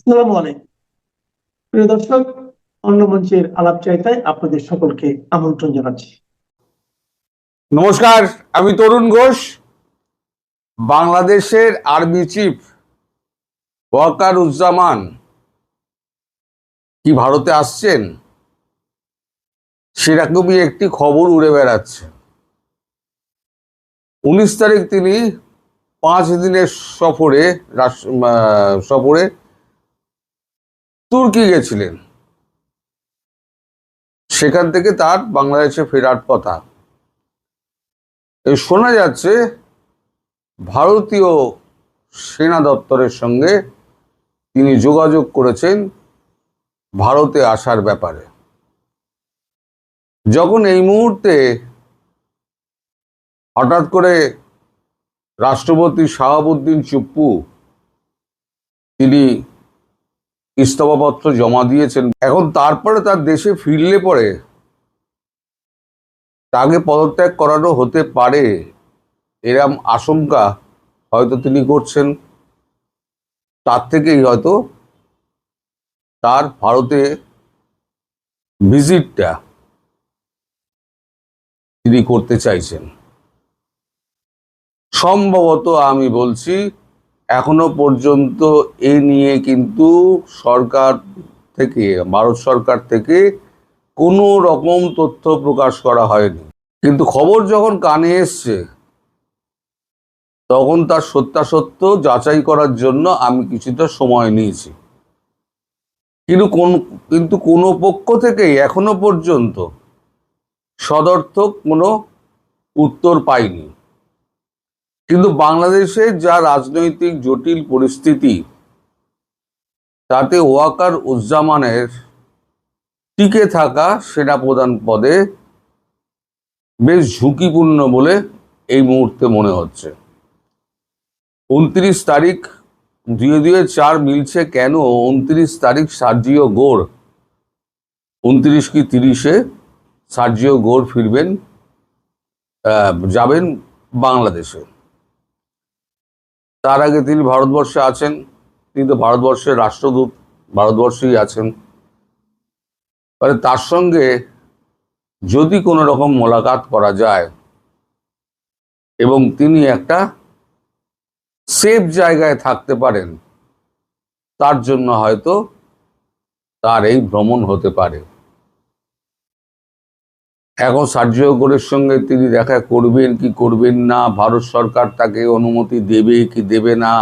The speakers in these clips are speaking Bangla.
আসসালামু আলাইকুম প্রিয় দর্শক, অন্য মঞ্চের আলাপ চাইতায় আপনাদের সকলকে আমন্ত্রণ জানাচ্ছি। নমস্কার, আমি তরুণ ঘোষ। বাংলাদেশের আর্মি চিফ ওয়াকারুজ্জামান কি ভারতে আসছেন, সেরকমই একটি খবর উড়ে বেড়াচ্ছে। 19 তারিখ তিনি 5 দিনের সফরে তুর্কি গেছিলেন। সেখান থেকে তার বাংলাদেশে ফেরার কথা। শোনা যাচ্ছে ভারতীয় সেনা দপ্তরের সঙ্গে তিনি যোগাযোগ করেছেন ভারতে আসার ব্যাপারে। যখন এই মুহূর্তে হঠাৎ করে রাষ্ট্রপতি শাহাবুদ্দিন চুপ্পু তিনি ইস্তফাপত্র জমা দিয়েছেন, এখন তারপরে তার দেশে ফিরলে পরে তাকে পদত্যাগ করানো হতে পারে, এরম আশঙ্কা হয়তো তিনি করছেন। তার থেকেই হয়তো তার ভারতে ভিজিটটা তিনি করতে চাইছেন। সম্ভবত আমি বলছি, এখনো পর্যন্ত এ নিয়ে কিন্তু সরকার থেকে, ভারত সরকার থেকে কোনো রকম তথ্য প্রকাশ করা হয়নি। কিন্তু খবর যখন কানে এসছে, তখন তার সত্যাসত্য যাচাই করার জন্য আমি কিছুটা সময় নিয়েছি। কিন্তু কোনো পক্ষ থেকেই এখনো পর্যন্ত সদর্থক কোনো উত্তর পাইনি। কিন্তু বাংলাদেশের যা রাজনৈতিক জটিল পরিস্থিতি, তাতে ওয়াকারুজ্জামানের টিকে থাকা সেনাপ্রধান পদে বেশ ঝুঁকিপূর্ণ বলে এই মুহূর্তে মনে হচ্ছে। 29 তারিখ 2-4 মিলছে কেন? 29 তারিখ সার্জিও গোর, 29 কি 30-এ সার্জিও গোর ফিরবেন, যাবেন বাংলাদেশে। তার আগে তিনি ভারতবর্ষে আছেন, তিনি তো ভারতবর্ষের রাষ্ট্রদূত, ভারতবর্ষেই আছেন। তার সঙ্গে যদি কোনো রকম মোলাকাত করা যায় এবং তিনি একটা সেফ জায়গায় থাকতে পারেন, তার জন্য হয়তো তার এই ভ্রমণ হতে পারে। এখন সার্জিও গোরের সঙ্গে তিনি দেখা করবেন কি করবেন না, ভারত সরকার তাকে অনুমতি দেবে কি দেবে না,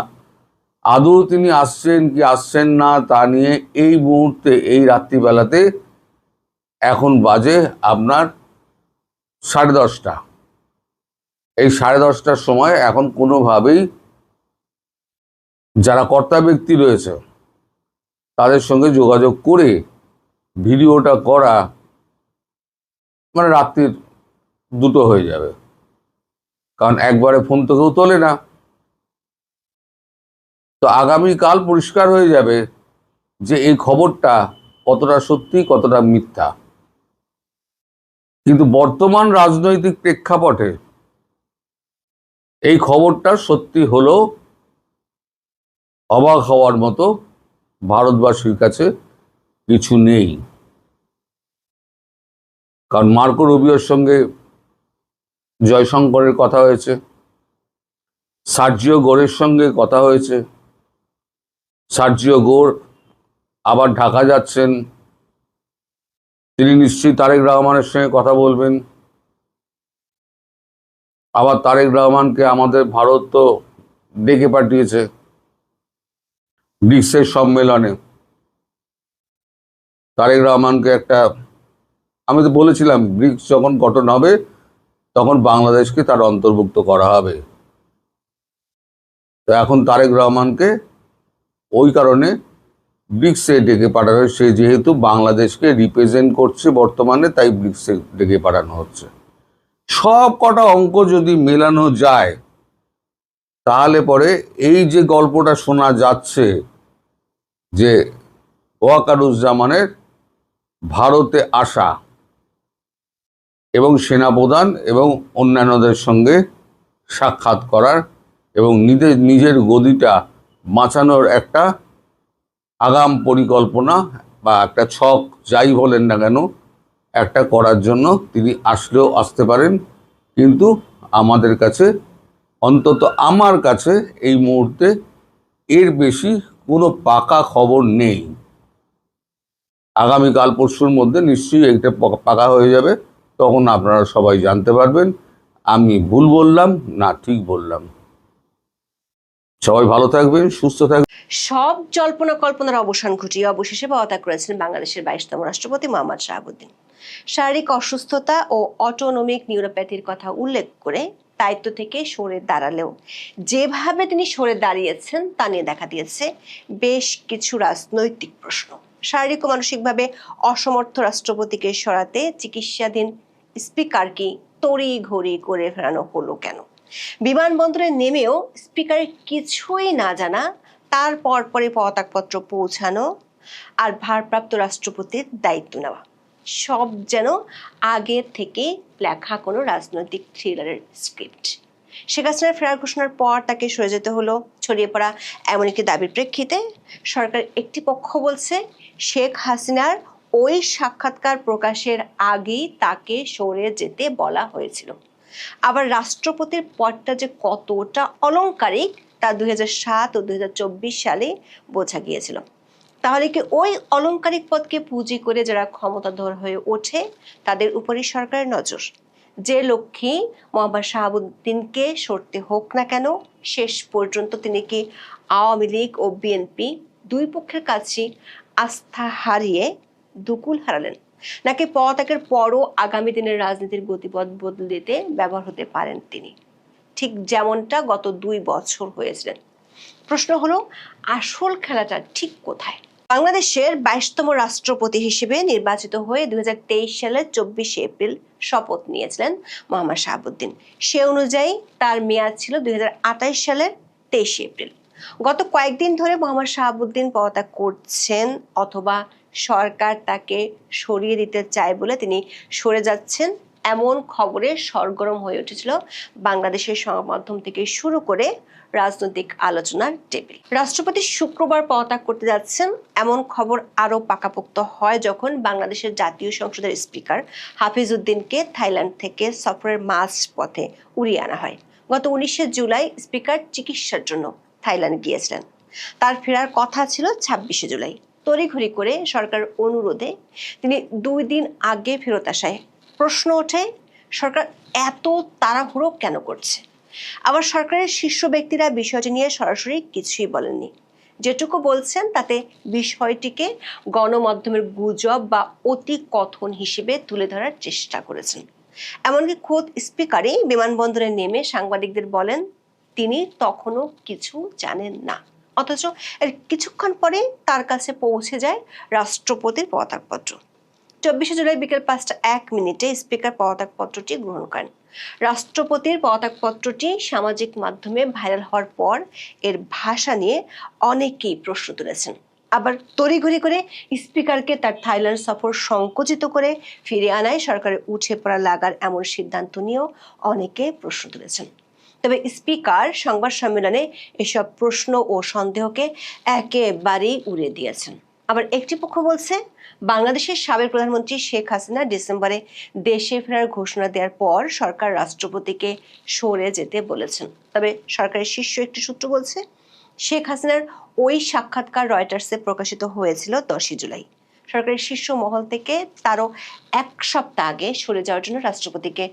আদৌ তিনি আসছেন কি আসছেন না, তা নিয়ে এই মুহূর্তে, এই রাত্রিবেলাতে, এখন বাজে আপনার 10:30, এই 10:30টার সময় এখন কোনোভাবেই যারা কর্তা ব্যক্তি রয়েছে তাদের সঙ্গে যোগাযোগ করে ভিডিওটা করা মানে রাত্রির 2টো হয়ে যাবে, কারণ একবারে ফোন তো কেউ তোলে না। তো আগামীকাল পরিষ্কার হয়ে যাবে যে এই খবরটা কতটা সত্যি কতটা মিথ্যা। কিন্তু বর্তমান রাজনৈতিক প্রেক্ষাপটে এই খবরটা সত্যি হলো অবাক হওয়ার মতো ভারতবাসীর কাছে কিছু নেই। কারণ মার্কো রুবিওর সঙ্গে জয়শঙ্করের কথা হয়েছে, সার্জিও গোরের সঙ্গে কথা হয়েছে, সার্জিও গোর আবার ঢাকা যাচ্ছেন, তিনি নিশ্চয়ই তারেক রহমানের সঙ্গে কথা বলবেন। আবার তারেক রহমানকে আমাদের ভারত তো ডেকে পাঠিয়েছে ব্রিক্সের সম্মেলনে। তারেক রহমানকে একটা, আমি তো বলেছিলাম ব্রিক্স যখন গঠন হবে তখন বাংলাদেশকে তার অন্তর্ভুক্ত করা হবে। তো এখন তারেক রহমানকে ওই কারণে ব্রিক্সে ডেকে পাঠানো, সে যেহেতু বাংলাদেশকে রিপ্রেজেন্ট করছে বর্তমানে, তাই ব্রিক্সে ডেকে পাঠানো হচ্ছে। সব কটা অঙ্ক যদি মেলানো যায়, তাহলে পরে এই যে গল্পটা শোনা যাচ্ছে যে ওয়াকারুজ্জামানের ভারতে আসা এবং সেনাপ্রধান এবং অন্যান্যদের সঙ্গে সাক্ষাৎ করার এবং নিজের গদিটা বাঁচানোর একটা আগাম পরিকল্পনা বা একটা ছক যাই বলেন না কেন একটা করার জন্য তিনি আসলেও আসতে পারেন, কিন্তু আমাদের কাছে, অন্তত আমার কাছে এই মুহূর্তে এর বেশি কোনো পাকা খবর নেই। আগামীকাল পরশুর মধ্যে নিশ্চয়ই এইটা পাকা হয়ে যাবে, তখন আপনারা সবাই জানতে পারবেন আমি ভুল বললাম না ঠিক বললাম। সবাই ভালো থাকবেন, সুস্থ থাকবেন। সব জল্পনা কল্পনার অবসান ঘটিয়ে অবশেষে পদত্যাগ করেছেন বাংলাদেশের 22তম রাষ্ট্রপতি মোহাম্মদ শাহাবুদ্দিন। শারীরিক অসুস্থতা ও অটোনমিক নিউরোপ্যাথির কথা উল্লেখ করে দায়িত্ব থেকে সরে দাঁড়ালেও যেভাবে তিনি সরে দাঁড়িয়েছেন তা নিয়ে দেখা দিয়েছে বেশ কিছু রাজনৈতিক প্রশ্ন। শারীরিক ও মানসিকভাবে অসমর্থ রাষ্ট্রপতিকে সরাতে চিকিৎসাধীন স্পিকারকে তড়ি ঘড়ি করে ফেরানো হলো কেন? বিমানবন্দরে নেমেও স্পিকারের কিছুই না জানা, তারপর পরে পদত্যাগপত্র পৌঁছানো আর ভারপ্রাপ্ত রাষ্ট্রপতির দায়িত্ব নেওয়া, সব যেন আগে থেকে লেখা কোনো রাজনৈতিক থ্রিলারের স্ক্রিপ্ট। শেখ হাসিনার ফেরার ঘোষণার পর তাকে সরে যেতে হলো ছড়িয়ে পড়া এমন একটি দাবির প্রেক্ষিতে সরকার একটি পক্ষ বলছে শেখ হাসিনার ওই সাক্ষাৎকার প্রকাশের আগেই তাকে সরে যেতে বলা হয়েছিল। আবার রাষ্ট্রপতির পদটা যে কতটা অলংকারিক তা 2007 ও 2024 সালে বোঝা গিয়েছিল। তাহলে কি ওই অলংকারিক পদকে পুঁজি করে যারা ক্ষমতাধর হয়ে ওঠে তাদের উপরই সরকারের নজর? যে লক্ষ্যে মোহাম্মদ শাহাবুদ্দিনকে সরতে হোক না কেন, শেষ পর্যন্ত তিনি কি আওয়ামী লীগ ও বিএনপি দুই পক্ষের কাছে আস্থা হারিয়ে দুকুল হারালেন, নাকি পদত্যাগের পরও আগামী দিনের রাজনীতির গতিপথ বদলে দিতে ব্যবহার হতে পারেন তিনি, ঠিক যেমনটা গত 2 বছর হয়েছিলেন? প্রশ্ন হলো আসল খেলাটা ঠিক কোথায়? বাংলাদেশের 22তম রাষ্ট্রপতি হিসেবে নির্বাচিত হয়ে 2023 সালের 24 এপ্রিল শপথ নিয়েছিলেন মোহাম্মদ শাহাবুদ্দিন। সে অনুযায়ী তার মেয়াদ ছিল 2028 সালের 23 এপ্রিল। গত কয়েকদিন ধরে মোহাম্মদ শাহাবুদ্দিন পদত্যাগ করছেন অথবা সরকার তাকে সরিয়ে দিতে চায় বলে তিনি সরে যাচ্ছেন, এমন খবরে সরগরম হয়ে উঠেছিল বাংলাদেশের সংবাদ মাধ্যম থেকে শুরু করে রাজনৈতিক আলোচনার টেবিল। রাষ্ট্রপতি শুক্রবার পদত্যাগ করতে যাচ্ছেন এমন খবর আরো পাকাপোক্ত হয় যখন বাংলাদেশের জাতীয় সংসদের স্পিকার হাফিজ উদ্দিনকে থাইল্যান্ড থেকে সফরের মাঝ পথে উড়িয়ে আনা হয়। গত 19 জুলাই স্পিকার চিকিৎসার জন্য থাইল্যান্ড গিয়েছিলেন। তার ফেরার কথা ছিল 26 জুলাই। তড়িঘড়ি করে সরকারের অনুরোধে তিনি 2 দিন আগে ফেরত আসায় প্রশ্ন ওঠে, সরকার এত তাড়াহুড়ো কেন করছে? আবার সরকারের শীর্ষ ব্যক্তিরা বিষয়টি নিয়ে সরাসরি কিছুই বলেননি। যেটুকু বলছেন তাতে বিষয়টিকে গণমাধ্যমের গুজব বা অতি কথন হিসেবে তুলে ধরার চেষ্টা করেছেন। এমনকি খোদ স্পিকারই বিমানবন্দরে নেমে সাংবাদিকদের বলেন তিনি তখনও কিছু জানেন না, অথচ এর কিছুক্ষণ পরে তার কাছে পৌঁছে যায় রাষ্ট্রপতির পদত্যাগপত্র। 24 জুলাই বিকেল 5:01 স্পিকার পদত্যাগপত্রটি গ্রহণ করেন। রাষ্ট্রপতির পদত্যাগপত্রটি সামাজিক মাধ্যমে ভাইরাল হওয়ার পর এর ভাষা নিয়ে অনেকেই প্রশ্ন তুলেছেন। আবার তড়িঘড়ি করে স্পিকারকে তার থাইল্যান্ড সফর সংকুচিত করে ফিরে আনায় সরকারের উঠে পড়া লাগার এমন সিদ্ধান্ত নিয়েও অনেকে প্রশ্ন তুলেছেন। তবে স্পিকার সংবাদ সম্মেলনে এসব প্রশ্ন ও সন্দেহকে একেবারেই উড়িয়ে দিয়েছেন। আবার একটি পক্ষ বলছে বাংলাদেশের সাবেক প্রধানমন্ত্রী শেখ হাসিনা ডিসেম্বরে দেশে ফেরার ঘোষণা দেওয়ার পর সরকার রাষ্ট্রপতিকে সরে যেতে বলেছেন। তবে সরকারের শীর্ষ একটি সূত্র বলছে শেখ হাসিনার ওই সাক্ষাৎকার রয়টার্সে প্রকাশিত হয়েছিল 10 জুলাই। সরকারের শীর্ষ মহল থেকে তারও 1 সপ্তাহ আগে সরে যাওয়ার জন্য রাষ্ট্রপতিকে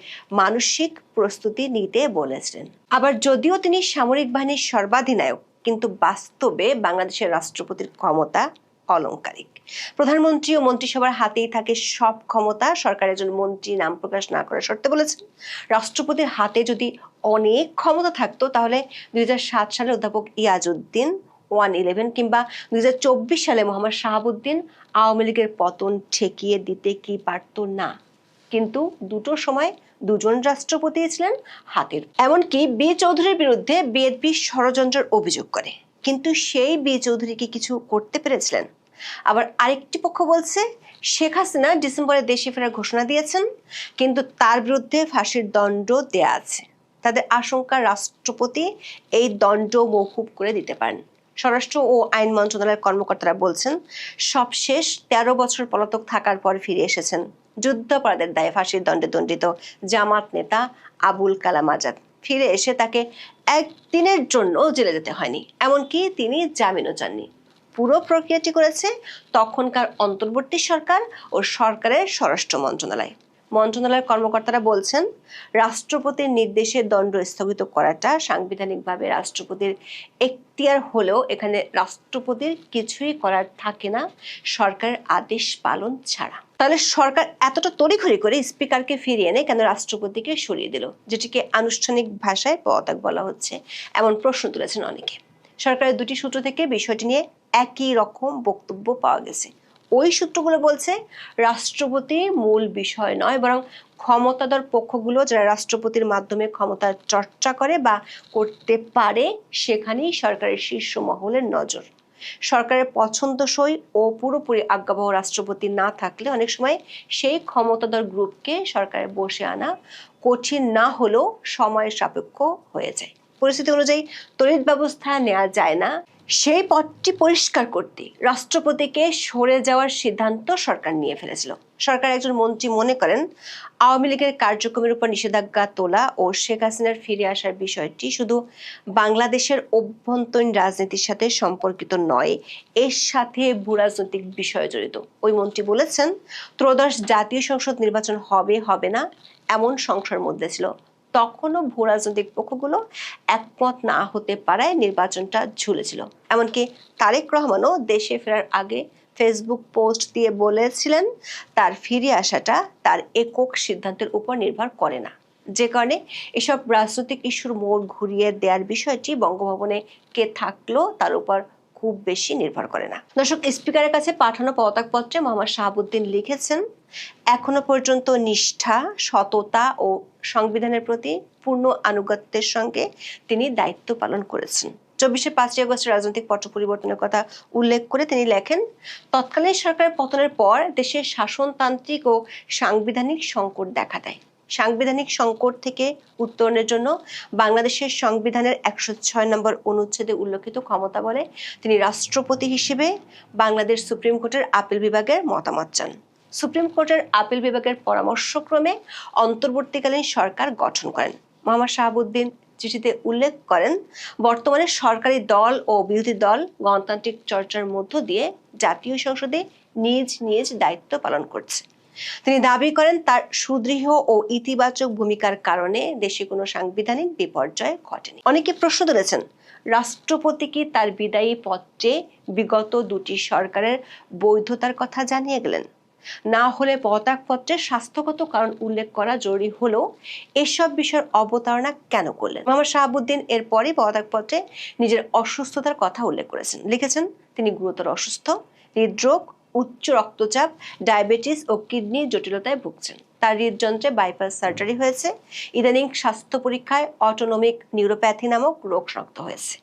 মানসিক প্রস্তুতি নিতে বলেছিলেন। আবার যদিও তিনি সামরিক বাহিনীর সর্বাধিনায়ক, কিন্তু বাস্তবে বাংলাদেশের রাষ্ট্রপতির ক্ষমতা অলংকারিক। প্রধানমন্ত্রী ও মন্ত্রিসভার হাতেই থাকে সব ক্ষমতা। সরকারের একজন মন্ত্রী নাম প্রকাশ না করার শর্তে বলেছেন রাষ্ট্রপতির হাতে যদি অনেক ক্ষমতা থাকতো তাহলে 2007 সালে অধ্যাপক ইয়াজউদ্দিন 111 কিংবা 2024 সালে মোহাম্মদ শাহাবুদ্দিন আওয়ামী লীগের পতন ঠেকিয়ে দিতে কি পারত না? কিন্তু দুটো সময় দুজন রাষ্ট্রপতি ছিলেন হাতের। এমনকি বি চৌধুরীর বিরুদ্ধে বিএনপি ষড়যন্ত্রের অভিযোগ করে, কিন্তু সেই বি চৌধুরী কি কিছু করতে পেরেছিলেন? আবার আরেকটি পক্ষ বলছে শেখ হাসিনা ডিসেম্বরে দেশে ফেরার ঘোষণা দিয়েছেন, কিন্তু তার বিরুদ্ধে ফাঁসির দণ্ড দেয়া আছে। তাদের আশঙ্কা রাষ্ট্রপতি এই দণ্ড মওকুফ করে দিতে পারেন। স্বরাষ্ট্র ও আইন মন্ত্রণালয়ের কর্মকর্তারা বলছেন, সবশেষ 13 বছর পলাতক থাকার পর ফিরে এসেছেন যুদ্ধাপরাধের দায়ে ফাঁসির দণ্ডে দণ্ডিত জামাত নেতা আবুল কালাম আজাদ। ফিরে এসে তাকে একদিনের জন্য জেলে যেতে হয়নি, এমনকি তিনি জামিনও চাননি। পুরো প্রক্রিয়াটি করেছে তখনকার অন্তর্বর্তী সরকার ও সরকারের স্বরাষ্ট্র মন্ত্রণালয়। মন্ত্রণালয়ের কর্মকর্তারা বলছেন, রাষ্ট্রপতির নির্দেশে দণ্ড স্থগিত করাটা সাংবিধানিকভাবে রাষ্ট্রপতির এখতিয়ার হলেও এখানে রাষ্ট্রপতির কিছুই করার থাকে না সরকারের আদেশ পালন ছাড়া। তাহলে সরকার এতটা তড়িঘড়ি করে স্পিকারকে ফিরিয়ে এনে কেন রাষ্ট্রপতিকে সরিয়ে দিল, যেটিকে আনুষ্ঠানিক ভাষায় পদত্যাগ বলা হচ্ছে, এমন প্রশ্ন তুলেছেন অনেকে। সরকারের দুটি সূত্র থেকে বিষয়টি নিয়ে একই রকম বক্তব্য পাওয়া গেছে। ওই সূত্রগুলো বলছে, রাষ্ট্রপতি মূল বিষয় নয়, বরং ক্ষমতাধর পক্ষগুলো যারা রাষ্ট্রপতির মাধ্যমে ক্ষমতার চর্চা করে বা করতে পারে সেখানেই সরকারের শীর্ষ মহলের নজর। সরকারের পছন্দসই ও পুরোপুরি আজ্ঞাবহ রাষ্ট্রপতি না থাকলে অনেক সময় সেই ক্ষমতাধর গ্রুপকে সরকারে বসে আনা কঠিন না হলেও সময় সাপেক্ষ হয়ে যায়। পরিস্থিতি অনুযায়ী তড়িৎ ব্যবস্থা নেওয়া যায় না। সেই পথটি পরিষ্কার করতে রাষ্ট্রপতিকে সরে যাওয়ার সিদ্ধান্ত সরকার নিয়ে ফেলেছিল। সরকার একজন মন্ত্রী মনে করেন, আওয়ামী লীগের কার্যক্রমের উপর নিষেধাজ্ঞা তোলা ও শেখ হাসিনার ফিরে আসার বিষয়টি শুধু বাংলাদেশের অভ্যন্তরীণ রাজনীতির সাথে সম্পর্কিত নয়, এর সাথে ভূরাজনৈতিক বিষয় জড়িত। ওই মন্ত্রী বলেছেন, ত্রয়োদশ জাতীয় সংসদ নির্বাচন হবে হবে না এমন সংশয়ের মধ্যে ছিল। তখনও ভূরাজনৈতিক পক্ষগুলো একমত না হতে পারায় নির্বাচনটা ঝুলেছিল। এমনকি তারেক রহমানও দেশে ফেরার আগে ফেসবুক পোস্ট দিয়ে বলেছিলেন, তার ফিরে আসাটা তার একক সিদ্ধান্তের উপর নির্ভর করে না। যে কারণে এসব রাজনৈতিক ইস্যুর মোড় ঘুরিয়ে দেওয়ার বিষয়টি বঙ্গভবনে কে থাকলো তার উপর খুব বেশি নির্ভর করে না। দর্শক, স্পিকারের কাছে পাঠানো পদত্যাগপত্রে মোহাম্মদ শাহাবুদ্দিন লিখেছেন, এখনো পর্যন্ত নিষ্ঠা, সততা ও সংবিধানের প্রতি পূর্ণ আনুগত্যের সঙ্গে তিনি দায়িত্ব পালন করেছেন। 24-5 আগস্টের রাজনৈতিক পট পরিবর্তনের কথা উল্লেখ করে তিনি লেখেন, তৎকালীন সরকারের পতনের পর দেশে শাসনতান্ত্রিক ও সাংবিধানিক সংকট দেখা দেয়। সাংবিধানিক সংকট থেকে উত্তরণের জন্য বাংলাদেশের সংবিধানের 106 নম্বর অনুচ্ছেদে উল্লেখিত ক্ষমতা বলে তিনি রাষ্ট্রপতি হিসেবে বাংলাদেশ সুপ্রিম কোর্টের আপিল বিভাগের মতামত চান। সুপ্রিম কোর্টের আপিল বিভাগের পরামর্শক্রমে অন্তর্বর্তীকালীন সরকার গঠন করেন। মোহাম্মদ শাহাবুদ্দিন চিঠিতে উল্লেখ করেন, বর্তমানে সরকারি দল ও বিরোধী দল গণতান্ত্রিক চর্চার মধ্য দিয়ে জাতীয় সংসদে নিজ নিজ দায়িত্ব পালন করছে। তিনি দাবি করেন, তার সুদৃঢ় ও ইতিবাচক ভূমিকার কারণে দেশে কোনো সাংবিধানিক বিপর্যয় ঘটেনি। অনেকে প্রশ্ন তুলেছেন, রাষ্ট্রপতি কি তার বিদায়ী পত্রে বিগত দুটি সরকারের বৈধতার কথা জানিয়ে গেলেন? না হলে পদত্যাগপত্রে স্বাস্থ্যগত কারণ উল্লেখ করা জরুরি হলেও এসব বিষয়ের অবতারণা কেন করলেন? মোহাম্মদ শাহাবুদ্দিন এরপরই পদত্যাগপত্রে নিজের অসুস্থতার কথা উল্লেখ করেছেন। লিখেছেন, তিনি গুরুতর অসুস্থ, হৃদরোগ, উচ্চ রক্তচাপ, ডায়াবেটিস ও কিডনির জটিলতায় ভুগছেন। তার হৃদযন্ত্রে বাইপাস সার্জারি হয়েছে। ইদানিং স্বাস্থ্য পরীক্ষায় অটোনমিক নিউরোপ্যাথি নামক রোগ শনাক্ত হয়েছে।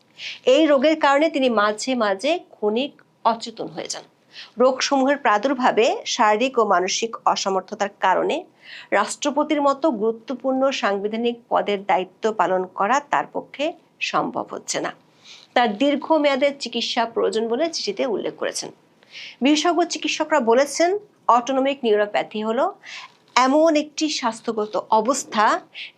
এই রোগের কারণে তিনি মাঝে মাঝে ক্ষণিক অচেতন হয়ে যান। রোগসমূহের প্রাদুর্ভাবে শারীরিক ও মানসিক অসমর্থতার কারণে রাষ্ট্রপতির মতো গুরুত্বপূর্ণ সাংবিধানিক পদের দায়িত্ব পালন করা তার পক্ষে সম্ভব হচ্ছে না। তার দীর্ঘমেয়াদের চিকিৎসা প্রয়োজন বলে চিঠিতে উল্লেখ করেছেন। বিশেষজ্ঞ চিকিৎসকরা বলেছেন, অটোনমিক নিউরোপ্যাথি হলো এমন একটি স্বাস্থ্যগত অবস্থা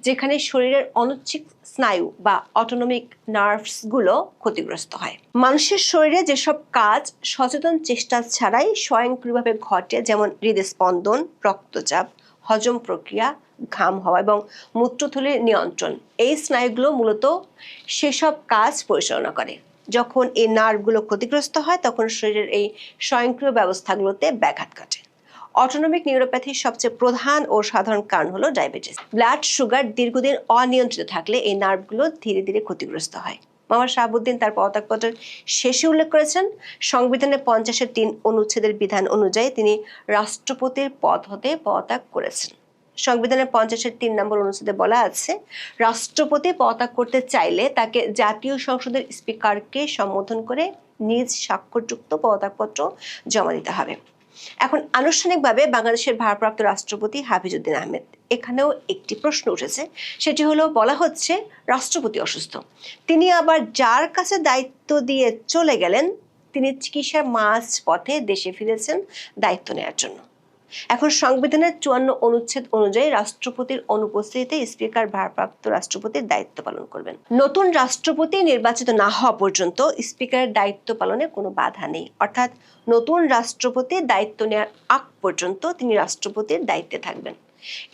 যেখানে শরীরের অনৈচ্ছিক স্নায়ু বা অটোনমিক নার্ভসগুলো ক্ষতিগ্রস্ত হয়। মানুষের শরীরে যেসব কাজ সচেতন চেষ্টা ছাড়াই স্বয়ংক্রিয়ভাবে ঘটে, যেমন হৃদস্পন্দন, রক্তচাপ, হজম প্রক্রিয়া, ঘাম হওয়া এবং মূত্রথলির নিয়ন্ত্রণ, এই স্নায়ুগুলো মূলত সেসব কাজ পরিচালনা করে। যখন এই নার্ভগুলো ক্ষতিগ্রস্ত হয় তখন শরীরের এই স্বয়ংক্রিয় ব্যবস্থাগুলোতে ব্যাঘাত ঘটে। অটোনমিক নিউরোপ্যাথির সবচেয়ে প্রধান ও সাধারণ কারণ হলো ডায়াবেটিস। ব্লাড সুগার দীর্ঘদিন অনিয়ন্ত্রিত থাকলে এই নার্ভগুলো ধীরে ধীরে ক্ষতিগ্রস্ত হয়। মোহাম্মদ শাহাবুদ্দিন তার পদত্যাগপত্রের শেষে উল্লেখ করেছেন, সংবিধানের 50-3 অনুচ্ছেদের বিধান অনুযায়ী তিনি রাষ্ট্রপতির পদ হতে পদত্যাগ করেছেন। সংবিধানের 50-3 নম্বর অনুচ্ছেদে বলা আছে, রাষ্ট্রপতি পদত্যাগ করতে চাইলে তাকে জাতীয় সংসদের স্পিকারকে সম্বোধন করে নিজ স্বাক্ষরযুক্ত পদত্যাগপত্র জমা দিতে হবে। এখন আনুষ্ঠানিকভাবে বাংলাদেশের ভারপ্রাপ্ত রাষ্ট্রপতি হাফিজউদ্দিন আহমেদ, এখানেও একটি প্রশ্ন উঠেছে, সেটি হলো বলা হচ্ছে রাষ্ট্রপতি অসুস্থ, তিনি আবার যার কাছে দায়িত্ব দিয়ে চলে গেলেন তিনি চিকিৎসার মাঝ পথে দেশে ফিরেছেন দায়িত্ব নেওয়ার জন্য। এখন সংবিধানের 54 অনুচ্ছেদ অনুযায়ী রাষ্ট্রপতির অনুপস্থিতিতে স্পিকার ভারপ্রাপ্ত রাষ্ট্রপতির দায়িত্ব পালন করবেন। নতুন রাষ্ট্রপতি নির্বাচিত না হওয়া পর্যন্ত স্পিকারের দায়িত্ব পালনে কোনো বাধা নেই, অর্থাৎ নতুন রাষ্ট্রপতি দায়িত্ব নেওয়ার আগ পর্যন্ত তিনি রাষ্ট্রপতির দায়িত্বে থাকবেন।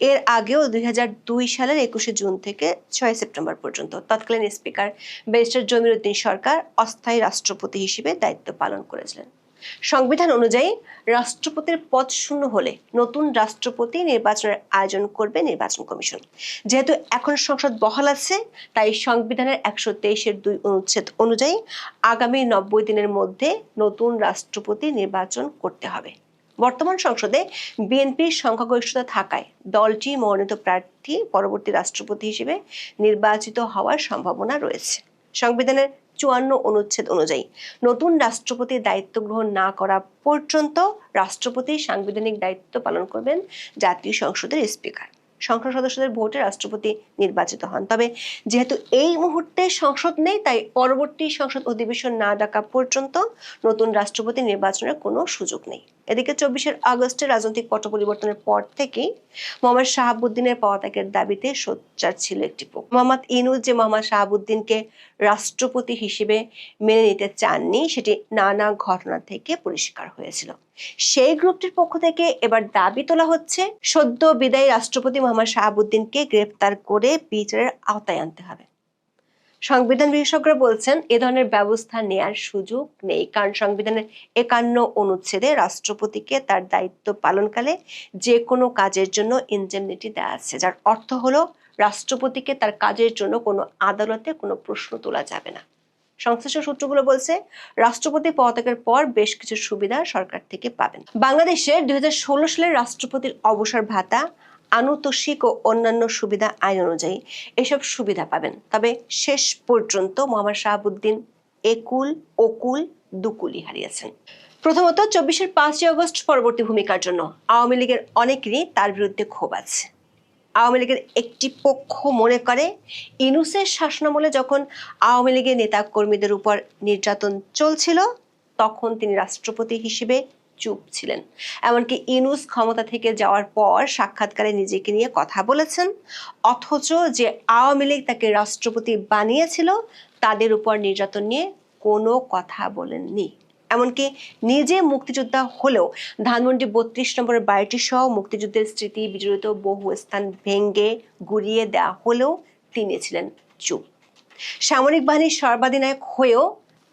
এর আগেও 2002 সালের 21 জুন থেকে 6 সেপ্টেম্বর পর্যন্ত তৎকালীন স্পিকার ব্যারিস্টার জমির উদ্দিন সরকার অস্থায়ী রাষ্ট্রপতি হিসেবে দায়িত্ব পালন করেছিলেন। সংবিধান অনুযায়ী রাষ্ট্রপতির পদ শূন্য হলে নতুন রাষ্ট্রপতি নির্বাচনের আয়োজন করবে নির্বাচন কমিশন। যেহেতু এখন সংসদ বহাল আছে, তাই সংবিধানের 123-2 অনুচ্ছেদ অনুযায়ী আগামী 90 দিনের মধ্যে নতুন রাষ্ট্রপতি নির্বাচন করতে হবে। বর্তমান সংসদে বিএনপির সংখ্যাগরিষ্ঠতা থাকায় দলটি মনোনীত প্রার্থী পরবর্তী রাষ্ট্রপতি হিসেবে নির্বাচিত হওয়ার সম্ভাবনা রয়েছে। সংবিধানের 54 অনুচ্ছেদ অনুযায়ী নতুন রাষ্ট্রপতির দায়িত্ব গ্রহণ না করা পর্যন্ত রাষ্ট্রপতি সাংবিধানিক দায়িত্ব পালন করবেন জাতীয় সংসদের স্পিকার। সংসদ সদস্যদের ভোটে রাষ্ট্রপতি নির্বাচিত হন। তবে যেহেতু এই মুহূর্তে সংসদ নেই, তাই পরবর্তী সংসদ অধিবেশন না ডাকা পর্যন্ত নতুন রাষ্ট্রপতি নির্বাচনের কোনো সুযোগ নেই। এদিকে 24 আগস্টের রাজনৈতিক পট পরিবর্তনের পর থেকেই মোহাম্মদ শাহাবুদ্দিনের পদত্যাগের দাবিতে সোচ্চার ছিল একটি পক্ষ। মোহাম্মদ ইউনূস যে মোহাম্মদ শাহাবুদ্দিনকে রাষ্ট্রপতি হিসেবে মেনে নিতে চাননি, সেটি নানা ঘটনা থেকে পরিষ্কার হয়েছিল। সেই গ্রুপটির পক্ষ থেকে এবার দাবি তোলা হচ্ছে সদ্য বিদায়ী রাষ্ট্রপতি মোহাম্মদ শাহাবুদ্দিনকে গ্রেফতার করে বিচারের আওতায় আনতে হবে। সংবিধান বিশেষজ্ঞরা বলছেন এ ধরনের ব্যবস্থা নেয়ার সুযোগ নেই, কারণ সংবিধানের 51 অনুচ্ছেদে রাষ্ট্রপতিকে তার দায়িত্ব পালনকালে যে কোনো কাজের জন্য ইনডেমনিটি দেওয়া আছে, যার অর্থ হলো রাষ্ট্রপতিকে তার কাজের জন্য কোনো আদালতে কোনো প্রশ্ন তোলা যাবে না। সংশ্লিষ্ট সূত্রগুলো বলছে রাষ্ট্রপতি পদত্যাগের পর বেশ কিছু সুবিধা সরকার থেকে পাবেন। বাংলাদেশের 2016 সালের রাষ্ট্রপতির অবসর ভাতা, আনুতোষিক ও অন্যান্য সুবিধা আইন অনুযায়ী এসব সুবিধা পাবেন। তবে শেষ পর্যন্ত মোহাম্মদ শাহাবুদ্দিন একুল ওকুল দুকুলি হারিয়েছেন। প্রথমত 24 5 আগস্ট পরবর্তী ভূমিকার জন্য আওয়ামী লীগের অনেকেরই তার বিরুদ্ধে ক্ষোভ আছে। আওয়ামী লীগের একটি পক্ষ মনে করে ইউনূসের শাসনামলে যখন আওয়ামী লীগের নেতা কর্মীদের উপর নির্যাতন চলছিল তখন তিনি রাষ্ট্রপতি হিসেবে চুপ ছিলেন। এমনকি ইউনূস ক্ষমতা থেকে যাওয়ার পর সাক্ষাৎকারে নিজেকে নিয়ে কথা বলেছেন, অথচ যে আওয়ামী লীগ তাকে রাষ্ট্রপতি বানিয়েছিল তাদের উপর নির্যাতন নিয়ে কোনো কথা বলেননি। এমনকি নিজে মুক্তিযোদ্ধা হলেও ধানমন্ডি 32 নম্বরের বাড়িটি সহ মুক্তিযুদ্ধের স্মৃতি বিজড়িত বহু স্থান ভেঙ্গে গুড়িয়ে দেওয়া হলেও তিনি ছিলেন চুপ। সামরিক বাহিনীর সর্বাধিনায়ক হয়েও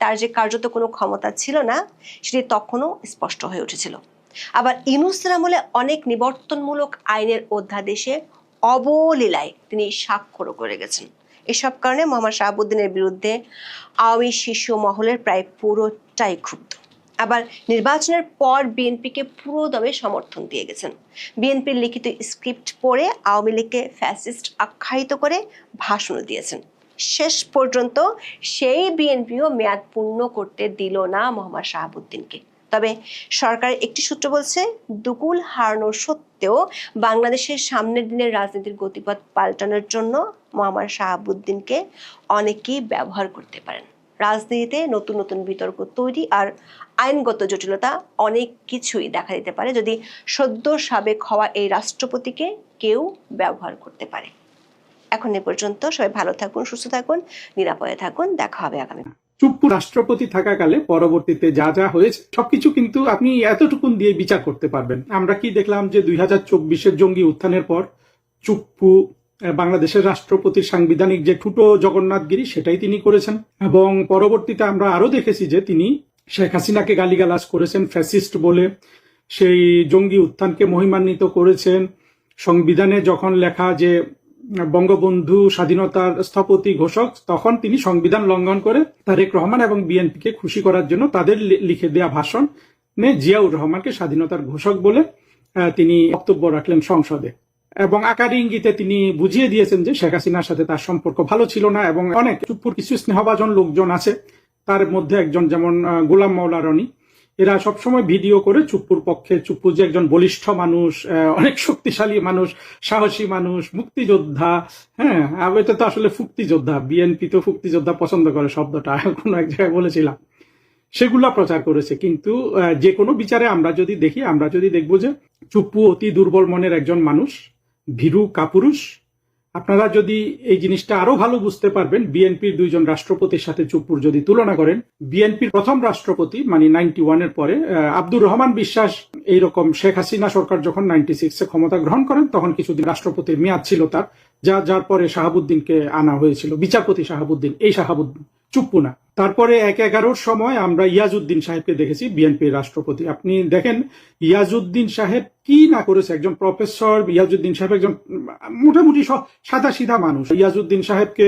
তার যে কার্যত কোনো ক্ষমতা ছিল না সেটি তখনও স্পষ্ট হয়ে উঠেছিল। আবার ইউনূসের আমলে অনেক নিবর্তনমূলক আইনের অধ্যাদেশে অবলীলায় তিনি স্বাক্ষরও করে গেছেন। এসব কারণে মোহাম্মদ শাহাবুদ্দিনের বিরুদ্ধে আওয়ামী শীর্ষ মহলের প্রায় পুরোটাই ক্ষুব্ধ। আবার নির্বাচনের পর বিএনপিকে পুরো দমে সমর্থন দিয়ে গেছেন। বিএনপির লিখিত স্ক্রিপ্ট পড়ে আওয়ামী লীগকে ফ্যাসিস্ট আখ্যায়িত করে ভাষণও দিয়েছেন। শেষ পর্যন্ত সেই বিএনপিও মেয়াদ পূর্ণ করতে দিল না মোহাম্মদ শাহাবুদ্দিনকে। তবে সরকারের একটি সূত্র বলছে দুকুল হারানো সত্ত্বেও বাংলাদেশের সামনের দিনের রাজনীতির গতিপথ পাল্টানোর জন্য মোহাম্মদ শাহাবুদ্দিনকে অনেকেই ব্যবহার করতে পারেন। রাজনীতিতে নতুন নতুন বিতর্ক তৈরি আর আইনগত জটিলতা অনেক কিছুই দেখা দিতে পারে যদি সদ্য সাবেক হওয়া এই রাষ্ট্রপতিকে কেউ ব্যবহার করতে পারে। এখন এ পর্যন্ত, সবাই ভালো থাকুন, সুস্থ থাকুন, নিরাপদে থাকুন। দেখা হবে আগামী। চুপ্পু রাষ্ট্রপতি থাকাকালে পরবর্তীতে যা যা হয়েছে সবকিছু কিন্তু আপনি এতটুকুন দিয়ে বিচার করতে পারবেন। আমরা কি দেখলাম যে 2024-এর জঙ্গি উত্থানের পর চুপ্পু বাংলাদেশের রাষ্ট্রপতির সাংবিধানিক যে ঠুটো জগন্নাথগিরি সেটাই তিনি করেছেন, এবং পরবর্তীতে আমরা আরো দেখেছি যে তিনি শেখ হাসিনাকে গালিগালাজ করেছেন ফ্যাসিস্ট বলে, সেই জঙ্গি উত্থানকে মহিমান্বিত করেছেন। সংবিধানে যখন লেখা যে বঙ্গবন্ধু স্বাধীনতার স্থপতি ঘোষক, তখন তিনি সংবিধান লঙ্ঘন করে তারেক রহমান এবং বিএনপিকে খুশি করার জন্য তাদের লিখে দেয়া ভাষণে জিয়াউর রহমানকে স্বাধীনতার ঘোষক বলে তিনি বক্তব্য রাখলেন সংসদে, এবং আকারে ইঙ্গিতে তিনি বুঝিয়ে দিয়েছেন যে শেখ হাসিনার সাথে তার সম্পর্ক ভালো ছিল না। এবং অনেক চুপ্পুর কিছু স্নেহভাজন লোকজন আছে, তার মধ্যে একজন যেমন গোলাম মাওলা রনি, এরা সবসময় ভিডিও করে চুপ্পুর পক্ষে, চুপ্পু যে একজন বলিষ্ঠ মানুষ, অনেক শক্তিশালী মানুষ, সাহসী মানুষ, মুক্তিযোদ্ধা। হ্যাঁ, এটা তো আসলে ফুক্তিযোদ্ধা, বিএনপি তো ফুক্তিযোদ্ধা পছন্দ করে শব্দটা, কোনো এক জায়গায় বলেছিলাম, সেগুলা প্রচার করেছে। কিন্তু যে কোনো বিচারে আমরা যদি দেখি, আমরা যদি দেখবো যে চুপ্পু অতি দুর্বল মনের একজন মানুষ, ভীরু কাপুরুষ। আপনারা যদি এই জিনিসটা আরো ভালো বুঝতে পারবেন, বিএনপির দুইজন রাষ্ট্রপতির সাথে চুপ্পুর যদি তুলনা করেন, বিএনপির প্রথম রাষ্ট্রপতি মানে 91-এর পরে আব্দুর রহমান বিশ্বাস, এইরকম শেখ হাসিনা সরকার যখন 96-এ ক্ষমতা গ্রহণ করেন, তখন কিছুদিন রাষ্ট্রপতির মেয়াদ ছিল তার, যার পরে শাহাবুদ্দিনকে আনা হয়েছিল, বিচারপতি শাহাবুদ্দিন, এই শাহাবুদ্দিন, চুপ্পু না। তারপরে 1/11-র সময় আমরা ইয়াজউদ্দিন সাহেবকে দেখেছি বিএনপির রাষ্ট্রপতি। আপনি দেখেন ইয়াজউদ্দিন সাহেব কি না করেছে, একজন প্রফেসর। ইয়াজউদ্দিন সাহেব একজন মোটামুটি সাদা সিধা মানুষ। ইয়াজউদ্দিন সাহেবকে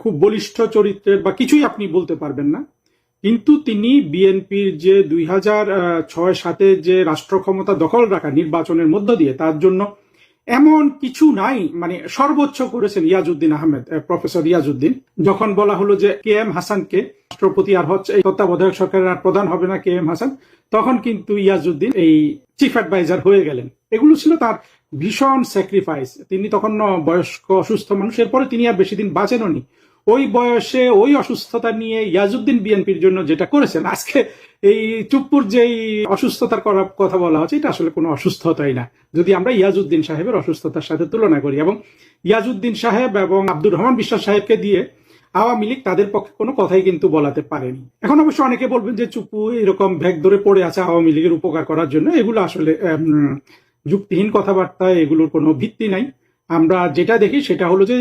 খুব বলিষ্ঠ চরিত্রের বা কিছুই আপনি বলতে পারবেন না, কিন্তু তিনি বিএনপির যে 2006-7 যে রাষ্ট্র ক্ষমতা দখল রাখা নির্বাচনের মধ্য দিয়ে, তার জন্য এমন কিছু নাই, মানে সর্বোচ্চ করেছেন ইয়াজউদ্দিন আহমেদ, প্রফেসর ইয়াজউদ্দিন। যখন বলা হলো যে কে এম হাসানকে রাষ্ট্রপতি আর হচ্ছে, এই তত্ত্বাবধায়ক সরকারের আর প্রধান হবে না কে এম হাসান, তখন কিন্তু ইয়াজউদ্দিন এই চিফ অ্যাডভাইজার হয়ে গেলেন। এগুলো ছিল তার ভীষণ স্যাক্রিফাইস। তিনি তখন বয়স্ক অসুস্থ মানুষ, এরপরে তিনি আর বেশি দিন বাঁচেননি। ওই বয়সে ওই অসুস্থতা নিয়ে ইয়াজউদ্দিন বিএনপির জন্য যেটা করেছেন, আজকে এই চুপ্পুর যেই অসুস্থতার কথা বলা হচ্ছে, এটা আসলে কোনো অসুস্থতাই না, যদি আমরা ইয়াজউদ্দিন সাহেবের অসুস্থতার সাথে তুলনা করি। এবং ইয়াজউদ্দিন সাহেব এবং আব্দুর রহমান বিশ্বাস সাহেবকে দিয়ে আওয়ামী লীগ তাদের পক্ষে কোনো কথাই কিন্তু বলাতে পারেনি। এখন অবশ্য অনেকে বলবেন যে চুপ্পু এরকম ভ্যাগ ধরে পড়ে আছে আওয়ামী লীগের উপকার করার জন্য, এগুলো আসলে যুক্তিহীন কথাবার্তা, এগুলোর কোনো ভিত্তি নাই। আমরা যেটা দেখি সেটা হলো যে